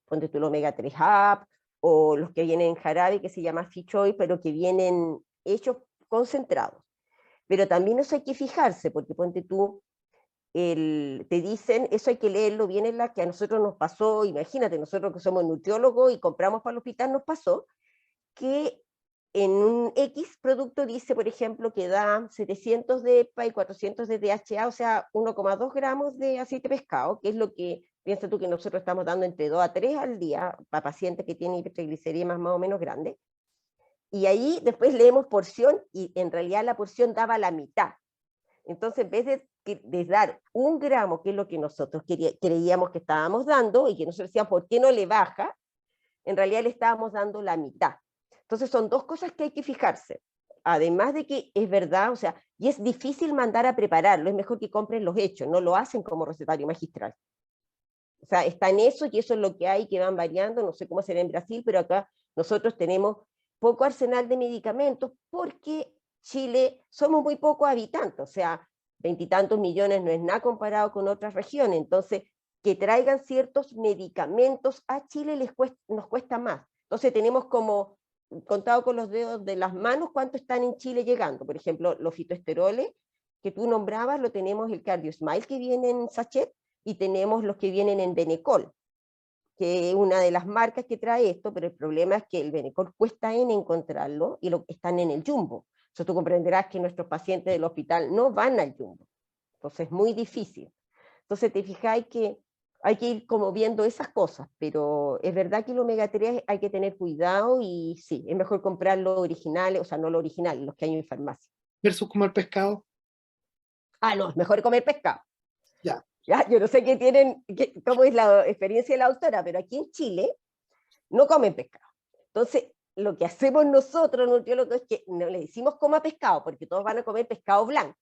ponte tú el omega 3 Up, o los que vienen en jarabe que se llama Fish Oil, pero que vienen hechos concentrados. Pero también eso hay que fijarse, porque ponte tú, te dicen, eso hay que leerlo bien en la que a nosotros nos pasó, imagínate, nosotros que somos nutriólogos y compramos para el hospital, nos pasó que en un X producto dice, por ejemplo, que da 700 de EPA y 400 de DHA, o sea, 1,2 gramos de aceite de pescado, que es lo que, piensa tú que nosotros estamos dando entre 2 a 3 al día para pacientes que tienen hipertriglicéridas más o menos grandes. Y ahí después leemos porción y en realidad la porción daba la mitad. Entonces, en vez de dar 1 gramo, que es lo que nosotros creíamos que estábamos dando, y que nosotros decíamos, ¿por qué no le baja? En realidad le estábamos dando la mitad. Entonces son dos cosas que hay que fijarse. Además de que es verdad, o sea, y es difícil mandar a prepararlo, es mejor que compren los hechos, no lo hacen como recetario magistral. O sea, está en eso y eso es lo que hay, que van variando, no sé cómo será en Brasil, pero acá nosotros tenemos poco arsenal de medicamentos porque Chile somos muy pocos habitantes, o sea, 20 y tantos millones no es nada comparado con otras regiones, entonces que traigan ciertos medicamentos a Chile nos cuesta más. Entonces tenemos como contado con los dedos de las manos cuánto están en Chile llegando. Por ejemplo, los fitoesteroles que tú nombrabas, lo tenemos el CardioSmile que viene en sachet y tenemos los que vienen en Benecol, que es una de las marcas que trae esto, pero el problema es que el Benecol cuesta en encontrarlo y están en el Jumbo. Entonces tú comprenderás que nuestros pacientes del hospital no van al Jumbo. Entonces es muy difícil. Entonces te fijáis que hay que ir como viendo esas cosas, pero es verdad que el omega 3 hay que tener cuidado y sí, es mejor comprar los originales, o sea, no los originales, los que hay en farmacia. Versus comer pescado. Ah, no, es mejor comer pescado. Ya. Ya, yo no sé cómo es la experiencia de la autora, pero aquí en Chile no comen pescado. Entonces, lo que hacemos nosotros, nutriólogos, es que no le decimos coma pescado, porque todos van a comer pescado blanco.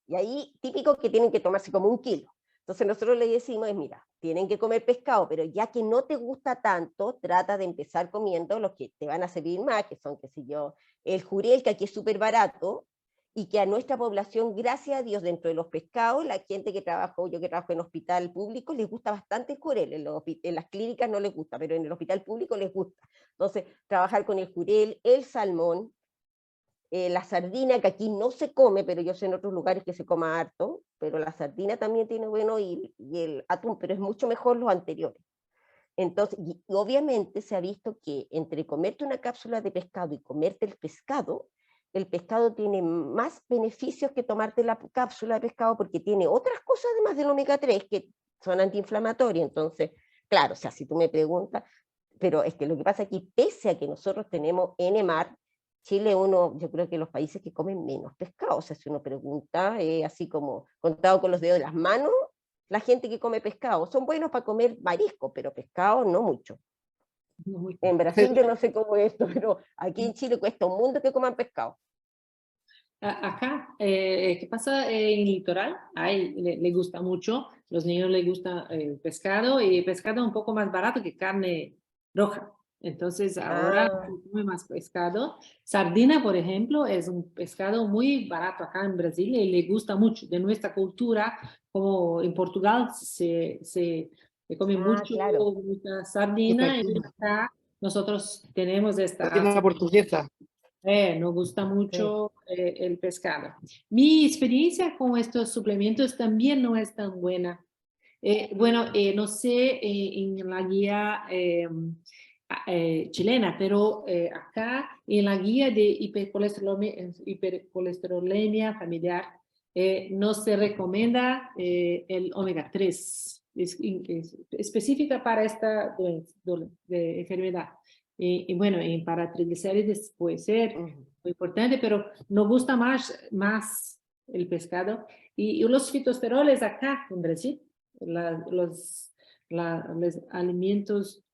Y ahí, típico que tienen que tomarse como 1 kilo. Entonces nosotros le decimos, mira, tienen que comer pescado, pero ya que no te gusta tanto, trata de empezar comiendo los que te van a servir más, que son, qué sé yo, el jurel, que aquí es súper barato, y que a nuestra población, gracias a Dios, dentro de los pescados, la gente que trabaja, yo que trabajo en hospital público, les gusta bastante el jurel, en las clínicas no les gusta, pero en el hospital público les gusta. Entonces, trabajar con el jurel, el salmón, la sardina, que aquí no se come, pero yo sé en otros lugares que se coma harto, pero la sardina también tiene bueno, y el atún, pero es mucho mejor los anteriores. Entonces, y obviamente se ha visto que entre comerte una cápsula de pescado y comerte el pescado tiene más beneficios que tomarte la cápsula de pescado porque tiene otras cosas además del omega 3 que son antiinflamatorias. Entonces, claro, o sea, si tú me preguntas, pero es que lo que pasa aquí, pese a que nosotros tenemos NMAR, Chile yo creo que los países que comen menos pescado, o sea, si uno pregunta, así como contado con los dedos de las manos, la gente que come pescado, son buenos para comer marisco, pero pescado no mucho. En Brasil yo no sé cómo es esto, pero aquí en Chile cuesta un mundo que coman pescado. Acá, ¿qué pasa en el litoral? Le gusta mucho, los niños les gusta pescado y pescado un poco más barato que carne roja. Entonces ahora se come más pescado. Sardina, por ejemplo, es un pescado muy barato acá en Brasil y le gusta mucho. De nuestra cultura, como en Portugal se come mucho, Claro. mucha sardina y acá nosotros tenemos esta... Sardina portuguesa. Nos gusta mucho Sí. el pescado. Mi experiencia con estos suplementos también no es tan buena. Bueno, no sé en la guía chilena, pero acá en la guía de hipercolesterolemia familiar no se recomienda el omega 3. Es específica para esta enfermedad. Y bueno, para triglicéridos puede ser muy importante, pero nos gusta más el pescado. Y los fitosteroles acá en Brasil, los alimentos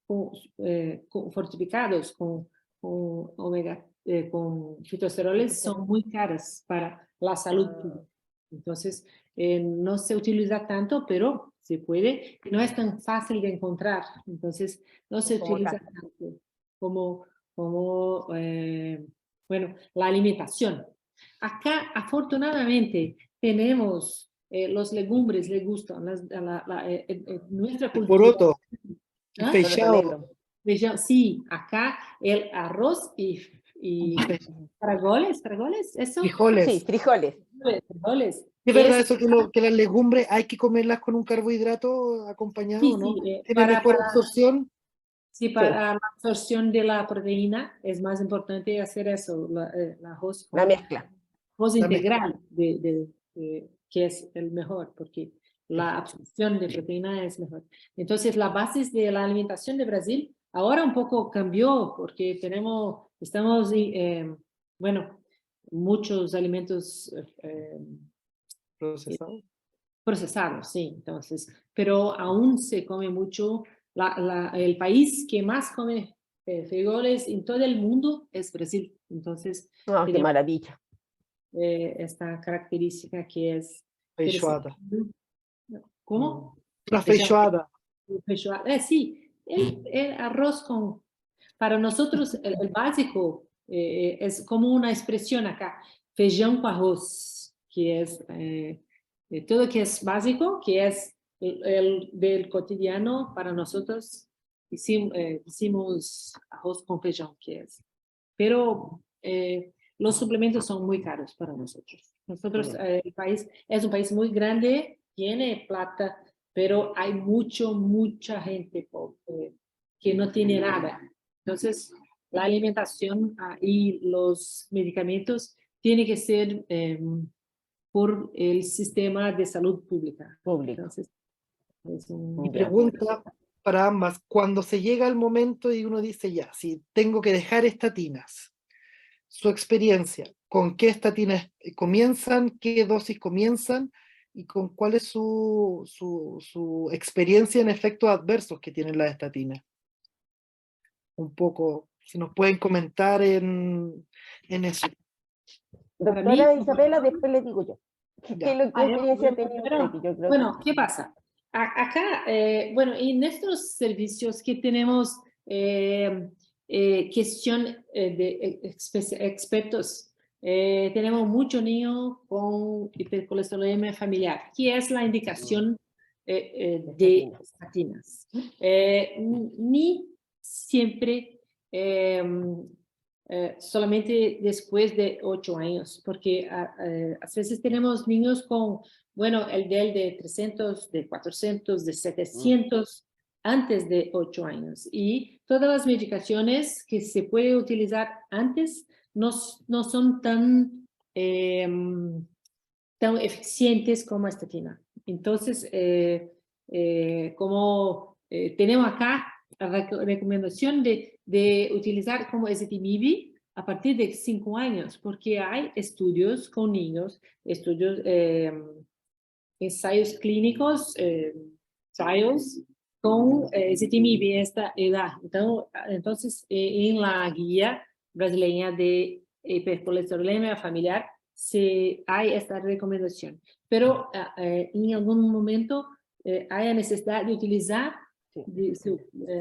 fortificados con omega, con fitosteroles son muy caros para la salud pública. Entonces, no se utiliza tanto, pero se puede. No es tan fácil de encontrar. Entonces, no se utiliza tanto como bueno, la alimentación. Acá, afortunadamente, tenemos los legumbres, les gustan, nuestra cultura. Poroto, ¿Ah? feijoada. negro. Feijão, sí, acá el arroz y caragoles, eso. Sí, Frijoles. frijoles. Frijoles. ¿Es verdad Es- eso que las legumbres hay que comerlas con un carbohidrato acompañado, sí, no? sí, ¿Tiene mejor absorción? sí, para la absorción de la proteína es más importante hacer eso, el arroz La mezcla. arroz La integral, que es el mejor, porque la absorción de proteína es mejor. Entonces, la base de la alimentación de Brasil ahora un poco cambió, porque estamos, bueno, muchos alimentos Procesado. procesados, sí, entonces, pero aún se come mucho. El país que más come frijoles en todo el mundo es Brasil. Entonces, Oh, qué tenemos maravilla. esta característica que es Feijoada. ¿Cómo? La feijoada. Feijoada. Sí, el arroz con... Para nosotros el básico es como una expresión acá, feijão con arroz, que es todo que es básico, que es el del cotidiano para nosotros. Hicimos arroz con feijão, que es. Pero los suplementos son muy caros para nosotros. Nosotros, el país es un país muy grande, tiene plata, pero hay mucha gente pobre, que no tiene nada. Entonces, la alimentación y los medicamentos tienen que ser por el sistema de salud pública. Público. Entonces, es Mi Ya. pregunta para ambas, cuando se llega al momento y uno dice ya, si tengo que dejar estatinas, su experiencia, ¿con qué estatinas comienzan? ¿Qué dosis comienzan? ¿Y con cuál es su experiencia en efectos adversos que tienen las estatinas? Un poco, si nos pueden comentar en eso. Para Doctora mí, Isabela, después le digo yo. ¿Qué Ya. experiencia ha tenido usted? Que yo creo bueno, ¿qué pasa? Acá, bueno, en estos servicios que tenemos cuestión de expertos, tenemos mucho niño con hipercolesterolemia familiar, que es la indicación de estatinas. Ni siempre solamente después de 8 años, porque a veces tenemos niños con, bueno, el de 300, de 400, de 700, antes de 8 años. Y todas las medicaciones que se puede utilizar antes no son tan eficientes como estatina. Entonces, como tenemos acá la recomendación de utilizar como ezetimibe a partir de 5 años, porque hay estudios con niños, ensayos clínicos, trials, con ezetimibe en esta edad. Entonces, en la guía brasileña de hipercolesterolemia familiar, hay esta recomendación. Pero en algún momento hay necesidad de utilizar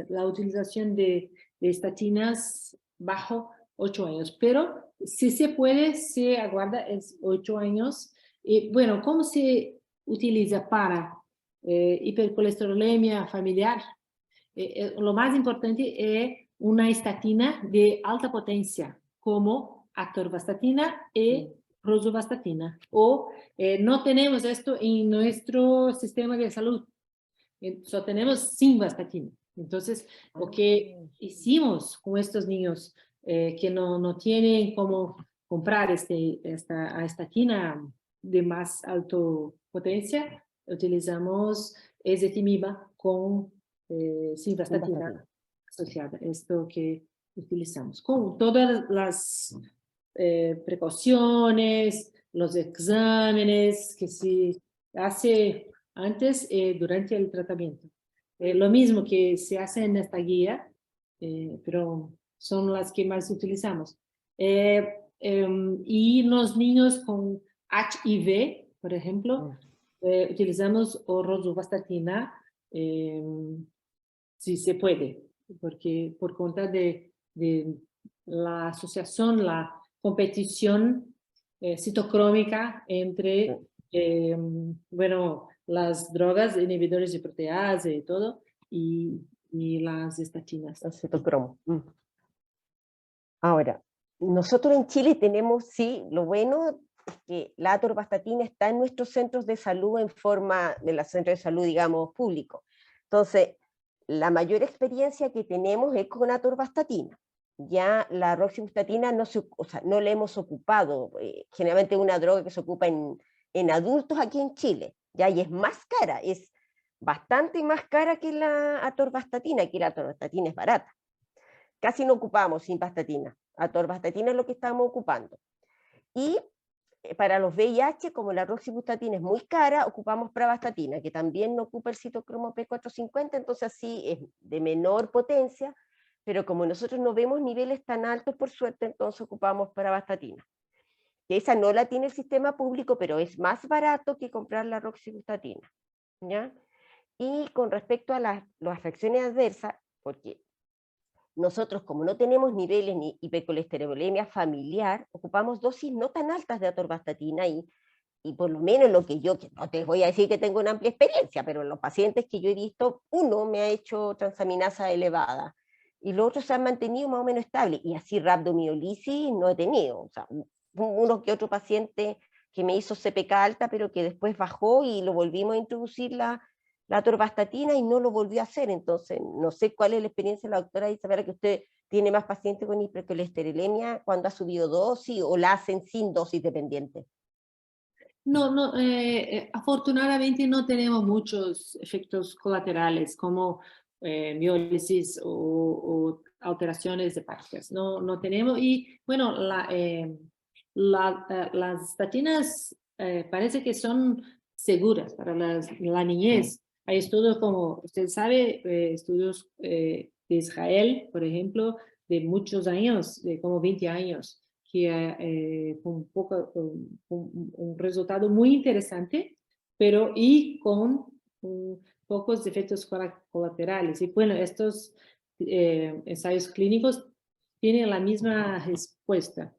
la utilización de estatinas bajo 8 años. Pero si se puede, se aguarda es 8 años. Bueno, ¿cómo se utiliza para hipercolesterolemia familiar? Lo más importante es una estatina de alta potencia, como atorvastatina y rosuvastatina. O no tenemos esto en nuestro sistema de salud. Solo tenemos simvastatina. Entonces, lo que hicimos con estos niños que no tienen cómo comprar esta estatina de más alta potencia, utilizamos ezetimibe con simvastatina asociada. Esto que utilizamos con todas las precauciones, los exámenes que se hace antes y durante el tratamiento. Lo mismo que se hace en esta guía, pero son las que más utilizamos. Y los niños con HIV, por ejemplo, utilizamos rosuvastatina si se puede, porque por cuenta de la asociación, la competición citocrómica entre, bueno, las drogas inhibidores de proteasa y todo, y las estatinas. El citocromo. Ahora, nosotros en Chile tenemos, sí, lo bueno es que la atorvastatina está en nuestros centros de salud en forma de los centros de salud, digamos, públicos. Entonces, la mayor experiencia que tenemos es con atorvastatina. Ya la roxastatina no la hemos ocupado. Generalmente es una droga que se ocupa en adultos aquí en Chile, ya, y es más cara, es bastante más cara que la atorvastatina, que la atorvastatina es barata. Casi no ocupamos simvastatina. Atorvastatina es lo que estamos ocupando. Y para los VIH, como la roxastatina es muy cara, ocupamos pravastatina, que también no ocupa el citocromo P450, entonces así es de menor potencia, pero como nosotros no vemos niveles tan altos, por suerte, entonces ocupamos pravastatina. Que esa no la tiene el sistema público, pero es más barato que comprar la roxastatina, ¿ya? Y con respecto a las reacciones adversas, porque nosotros, como no tenemos niveles ni hipercolesterolemia familiar, ocupamos dosis no tan altas de atorvastatina y por lo menos lo que yo, que no te voy a decir que tengo una amplia experiencia, pero en los pacientes que yo he visto, uno me ha hecho transaminasa elevada y los otros se han mantenido más o menos estables, y así rhabdomiolisis no he tenido. O sea, uno que otro paciente que me hizo CPK alta, pero que después bajó y lo volvimos a introducir la atorvastatina y no lo volvió a hacer. Entonces, no sé cuál es la experiencia de la doctora Isabela, que usted tiene más pacientes con hipercolesterolemia cuando ha subido dosis o la hacen sin dosis dependiente. No, afortunadamente no tenemos muchos efectos colaterales como miólisis o alteraciones hepáticas. No tenemos. Y bueno, las estatinas parece que son seguras para la niñez. Hay estudios, como usted sabe, estudios de Israel, por ejemplo, de muchos años, de como 20 años, que con un resultado muy interesante, pero y con pocos efectos colaterales. Y bueno, estos ensayos clínicos tienen la misma respuesta.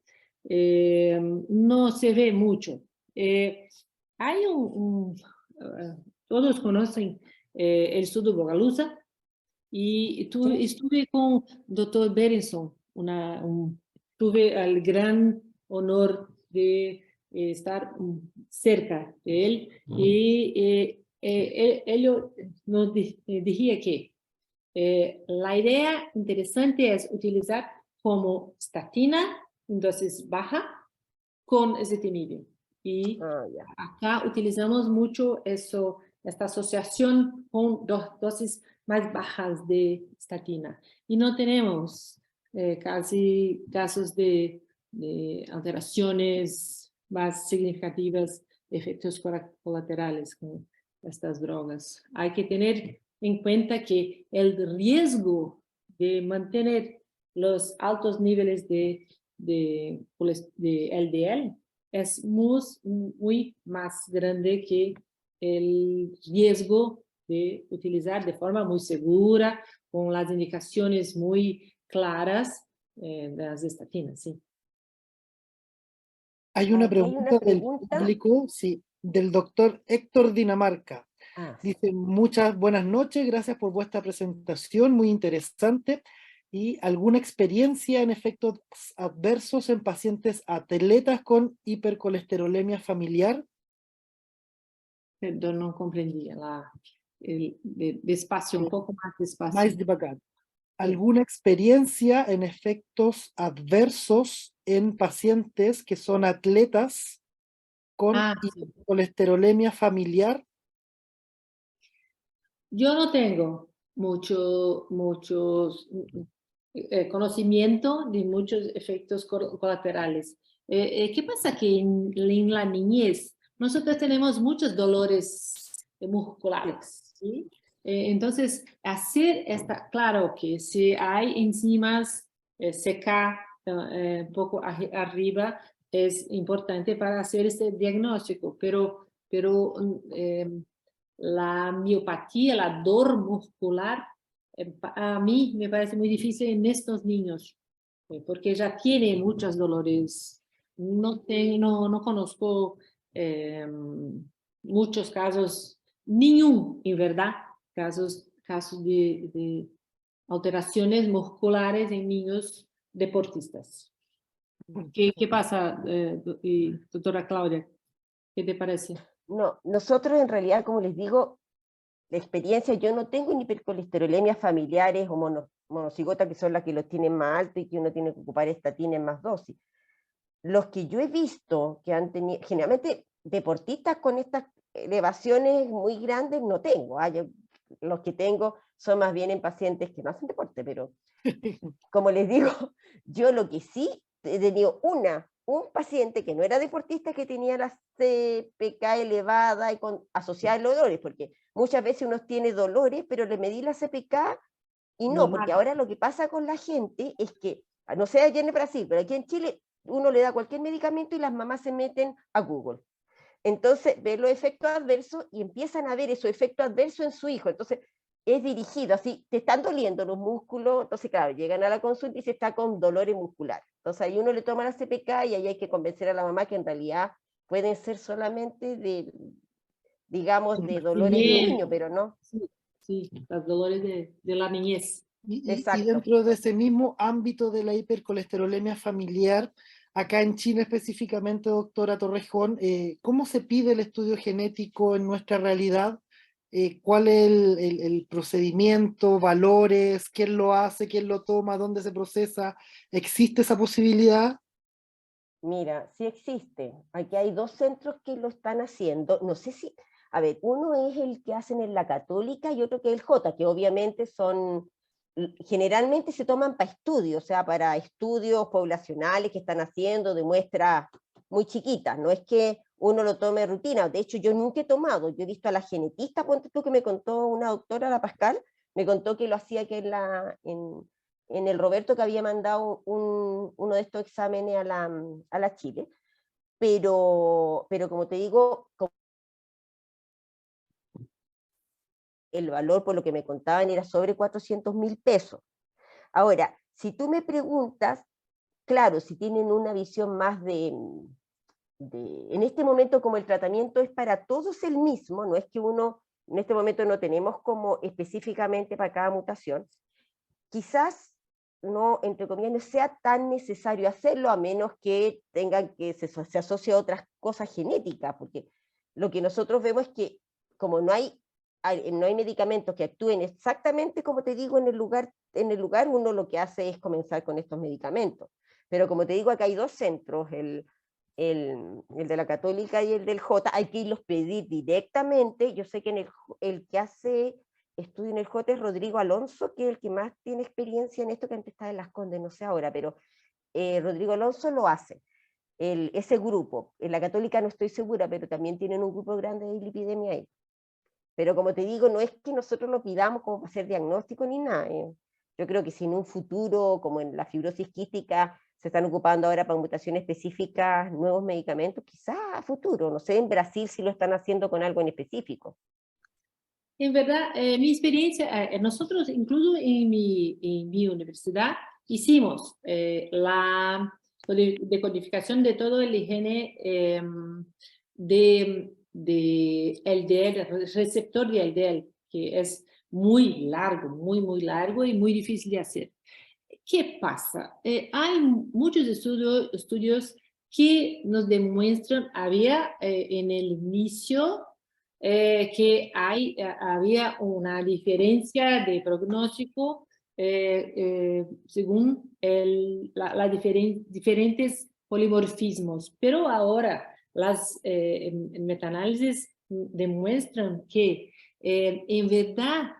No se ve mucho. Hay todos conocen el sudo Bogalusa, y estuve con Dr. Berenson, tuve el gran honor de estar cerca de él, y él nos decía que la idea interesante es utilizar como statina en dosis baja con ezetimibe. Y acá utilizamos mucho esta asociación con dosis más bajas de statina. Y no tenemos casi casos de alteraciones más significativas, efectos colaterales con estas drogas. Hay que tener en cuenta que el riesgo de mantener los altos niveles de LDL es muy más grande que el riesgo de utilizar de forma muy segura, con las indicaciones muy claras de las estatinas. ¿Sí? Hay una pregunta del público, sí, del doctor Héctor Dinamarca. Dice: muchas buenas noches, gracias por vuestra presentación, muy interesante. ¿Y alguna experiencia en efectos adversos en pacientes atletas con hipercolesterolemia familiar? Perdón, no comprendí. Despacio, un poco más despacio. Más devagar. ¿Alguna experiencia en efectos adversos en pacientes que son atletas con hipercolesterolemia familiar? Yo no tengo muchos conocimiento de muchos efectos colaterales. ¿Qué pasa? Que en la niñez nosotros tenemos muchos dolores musculares, ¿sí? Entonces, claro que si hay enzimas CK un poco arriba, es importante para hacer este diagnóstico, pero la miopatía, la dor muscular, a mí me parece muy difícil en estos niños, porque ya tiene muchos dolores no conozco muchos casos, ningún, en verdad, casos de alteraciones musculares en niños deportistas. ¿Qué pasa, doctora Claudia? ¿Qué te parece? No, nosotros en realidad, como les digo, la experiencia, yo no tengo ni hipercolesterolemias familiares o monocigotas, que son las que los tienen más alto y que uno tiene que ocupar estatina en más dosis. Los que yo he visto que han tenido, generalmente deportistas con estas elevaciones muy grandes no tengo. Los que tengo son más bien en pacientes que no hacen deporte, pero como les digo, yo lo que sí he tenido un paciente que no era deportista que tenía la CPK elevada y asociada a los dolores, porque muchas veces uno tiene dolores, pero le medí la CPK y no, porque ahora lo que pasa con la gente es que, no sé allá en Brasil, pero aquí en Chile uno le da cualquier medicamento y las mamás se meten a Google. Entonces ven los efectos adversos y empiezan a ver esos efectos adversos en su hijo. Entonces es dirigido, así, te están doliendo los músculos, entonces claro, llegan a la consulta y se está con dolores musculares. Entonces ahí uno le toma la CPK y ahí hay que convencer a la mamá que en realidad pueden ser solamente de, digamos, de dolores de niño, pero no. Sí, los dolores de la niñez. Y dentro de ese mismo ámbito de la hipercolesterolemia familiar, acá en Chile específicamente, doctora Torrejón, ¿cómo se pide el estudio genético en nuestra realidad? ¿Cuál es el procedimiento, valores, quién lo hace, quién lo toma, dónde se procesa? ¿Existe esa posibilidad? Mira, sí existe. Aquí hay 2 centros que lo están haciendo. No sé si, a ver, uno es el que hacen en la Católica y otro que es el J, que obviamente son, generalmente se toman para estudios, o sea, para estudios poblacionales que están haciendo de muestras muy chiquitas. No es que uno lo tome de rutina. De hecho, yo nunca he tomado. Yo he visto a la genetista, ponte tú, que me contó una doctora, la Pascal, me contó que lo hacía que en el Roberto, que había mandado uno de estos exámenes a la Chile, pero como te digo, el valor, por lo que me contaban, era sobre 400.000 pesos. Ahora, si tú me preguntas, claro, si tienen una visión más en este momento, como el tratamiento es para todos el mismo, no es que uno, en este momento no tenemos como específicamente para cada mutación, quizás no, entre comillas, no sea tan necesario hacerlo, a menos que tengan que se asocie a otras cosas genéticas, porque lo que nosotros vemos es que como no hay medicamentos que actúen exactamente como te digo en el lugar, uno lo que hace es comenzar con estos medicamentos. Pero como te digo, acá hay 2 centros, el de la Católica y el del J, hay que irlos pedir directamente. Yo sé que el que hace estudio en el J es Rodrigo Alonso, que es el que más tiene experiencia en esto, que antes estaba en Las Condes, no sé ahora, pero Rodrigo Alonso lo hace. Ese grupo, en la Católica no estoy segura, pero también tienen un grupo grande de lipidemia ahí. Pero como te digo, no es que nosotros lo pidamos como para hacer diagnóstico ni nada. Yo creo que si en un futuro, como en la fibrosis quística, se están ocupando ahora para mutaciones específicas nuevos medicamentos, quizás a futuro, no sé, en Brasil si lo están haciendo con algo en específico. En verdad, mi experiencia, nosotros incluso en mi universidad hicimos la decodificación de todo el IgN de LDL, el receptor de LDL, que es muy largo, muy largo y muy difícil de hacer. ¿Qué pasa? Hay muchos estudios que nos demuestran, había en el inicio que había una diferencia de pronóstico según diferentes polimorfismos, pero ahora las metaanálisis demuestran que en verdad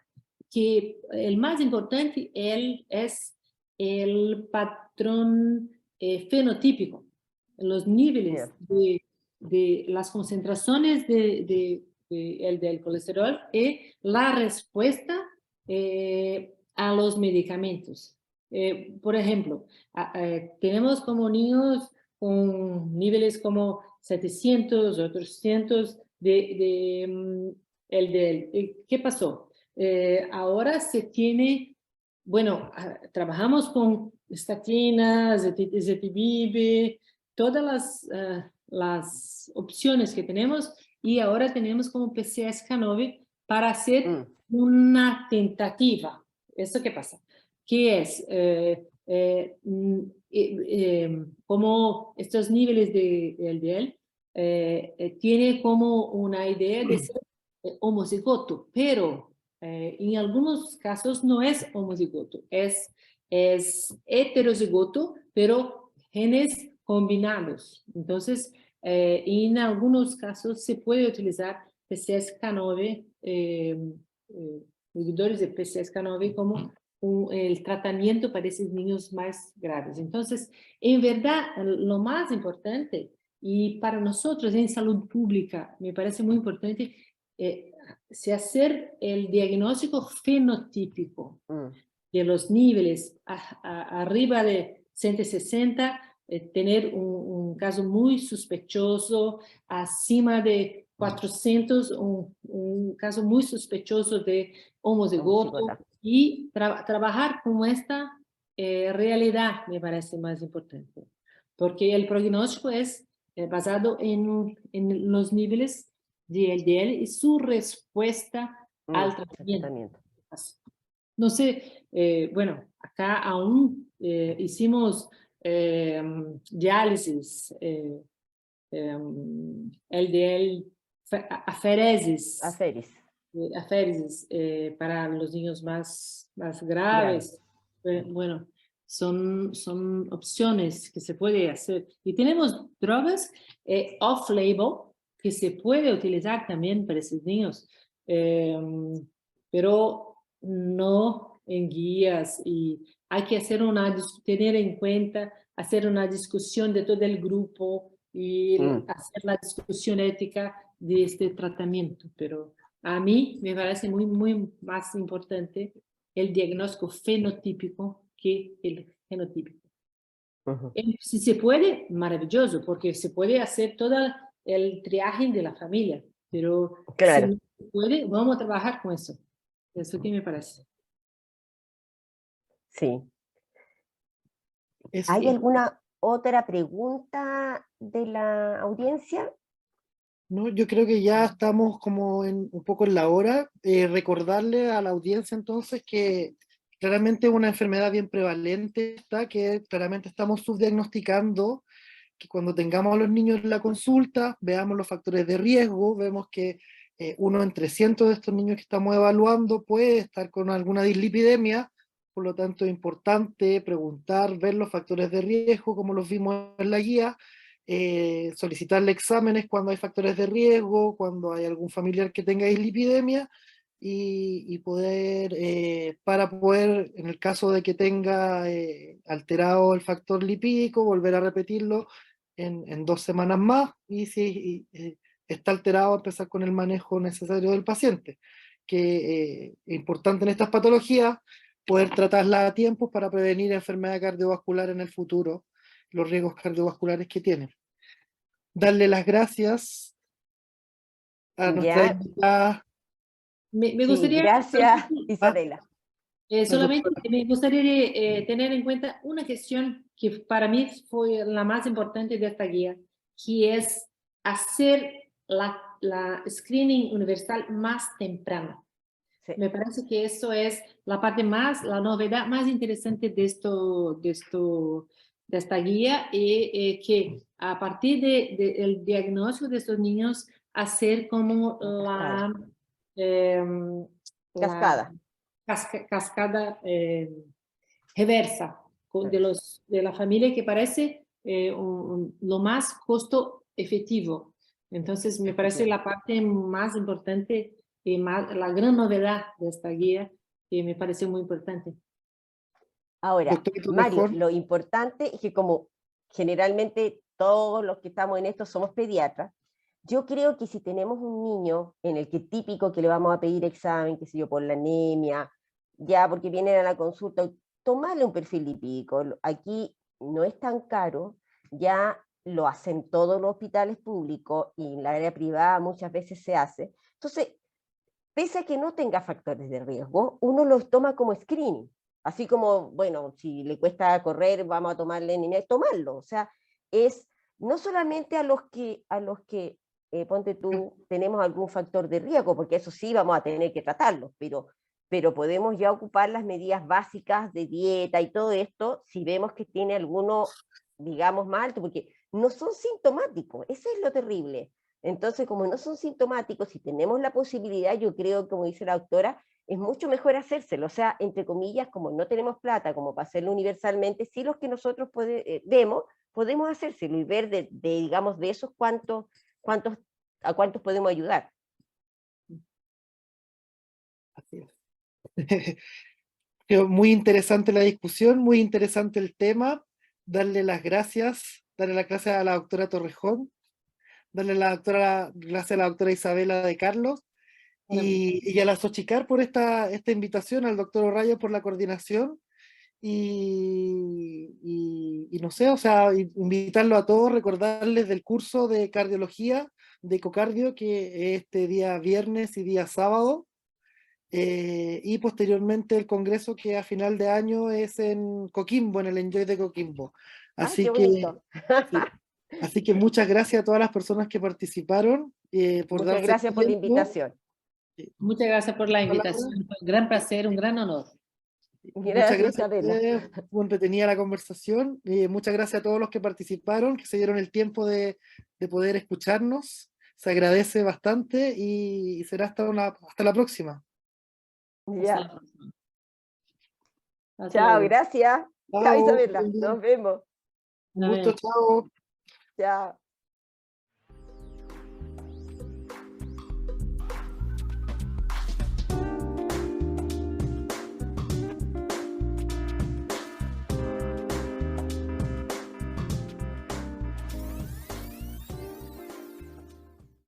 que el más importante es el patrón fenotípico, los niveles de las concentraciones del colesterol y la respuesta a los medicamentos. Por ejemplo, tenemos como niños con niveles como 700 o 300 de LDL. ¿Qué pasó? Ahora se tiene, bueno, trabajamos con estatinas, ezetimibe, todas las opciones que tenemos y ahora tenemos como PCSK9 para hacer una tentativa. ¿Eso qué pasa? Que es como estos niveles de LDL tiene como una idea de ser homocigoto, pero en algunos casos no es homocigoto, es heterocigoto, pero genes combinados. Entonces, en algunos casos se puede utilizar PCSK9, inhibidores de PCSK9 como el tratamiento para esos niños más graves. Entonces, en verdad, lo más importante, y para nosotros en salud pública, me parece muy importante, se hacer el diagnóstico fenotípico de los niveles arriba de 160, tener un caso muy sospechoso, acima de 400, un caso muy sospechoso de homocigoto, y trabajar con esta realidad me parece más importante, porque el pronóstico es basado en los niveles de LDL y su respuesta al tratamiento. No sé, bueno, acá aún hicimos diálisis, LDL, aferesis para los niños más graves. Bueno, son opciones que se puede hacer. Y tenemos drogas off-label que se puede utilizar también para esos niños, pero no en guías, y hay que hacer tener en cuenta, hacer una discusión de todo el grupo y hacer la discusión ética de este tratamiento. Pero a mí me parece muy más importante el diagnóstico fenotípico que el genotípico. Si se puede, maravilloso, porque se puede hacer todo el triaje de la familia, pero si no se puede, vamos a trabajar con eso. Eso que me parece. Sí. ¿Hay alguna otra pregunta de la audiencia? No, yo creo que ya estamos como un poco en la hora. Recordarle a la audiencia entonces que claramente es una enfermedad bien prevalente, que claramente estamos subdiagnosticando, que cuando tengamos a los niños en la consulta, veamos los factores de riesgo, vemos que 1 en 300 de estos niños que estamos evaluando puede estar con alguna dislipidemia, por lo tanto es importante preguntar, ver los factores de riesgo, como los vimos en la guía, solicitarle exámenes cuando hay factores de riesgo, cuando hay algún familiar que tenga dislipidemia, y poder, para poder, en el caso de que tenga alterado el factor lipídico, volver a repetirlo en 2 semanas más, y si está alterado, empezar con el manejo necesario del paciente, que es importante en estas patologías poder tratarlas a tiempo para prevenir enfermedad cardiovascular en el futuro, los riesgos cardiovasculares que tienen. Darle las gracias a nuestra invitada. Me gustaría... Gracias, Isabela. Solamente me gustaría tener en cuenta una cuestión que para mí fue la más importante de esta guía, que es hacer la screening universal más temprano. Sí. Me parece que eso es la parte la novedad más interesante de esta guía, y que a partir del diagnóstico de estos niños, hacer como la cascada reversa de la familia, que parece lo más costo efectivo. Entonces me parece la parte más importante y la gran novedad de esta guía, que me parece muy importante. Ahora, Mario, lo importante es que como generalmente todos los que estamos en esto somos pediatras, yo creo que si tenemos un niño en el que típico que le vamos a pedir examen, qué sé yo, por la anemia, ya porque vienen a la consulta, tomarle un perfil lipídico, aquí no es tan caro, ya lo hacen todos los hospitales públicos y en la área privada muchas veces se hace. Entonces, pese a que no tenga factores de riesgo, uno los toma como screening, así como, bueno, si le cuesta correr, vamos a tomarle anemia, tomarlo, o sea, es no solamente a los que ponte tú, tenemos algún factor de riesgo, porque eso sí vamos a tener que tratarlos, pero podemos ya ocupar las medidas básicas de dieta y todo esto si vemos que tiene alguno, digamos, más alto, porque no son sintomáticos, ese es lo terrible. Entonces, como no son sintomáticos, si tenemos la posibilidad, yo creo, como dice la doctora, es mucho mejor hacérselo, o sea, entre comillas, como no tenemos plata, como para hacerlo universalmente, sí los que nosotros vemos, podemos hacérselo y ver digamos, de esos a cuántos podemos ayudar. Así es. Muy interesante la discusión, muy interesante el tema. Darle las gracias a la doctora Torrejón, darle gracias a la doctora Isabela de Carlos y a la Xochicar por esta invitación, al doctor O'Raya por la coordinación y no sé, o sea, invitarlo a todos, recordarles del curso de cardiología de Ecocardio que es este día viernes y día sábado. Y posteriormente el congreso que a final de año es en Coquimbo, en el Enjoy de Coquimbo. ¡Ah, Así qué que, bonito! sí, así que muchas gracias a todas las personas que participaron por Muchas darse gracias por la tiempo. invitación. Muchas gracias por la Palabras. invitación. Fue un gran placer, un gran honor. Muchas Gracias, gracias a Isabela. ustedes, estuvo entretenida la conversación. Muchas gracias a todos los que participaron, que se dieron el tiempo de poder escucharnos. Se agradece bastante y será hasta la próxima. Hasta Ya. la próxima. Hasta Chao, luego. gracias. Chao, Chao, Isabela. Nos vemos. un gusto, chao. Chao.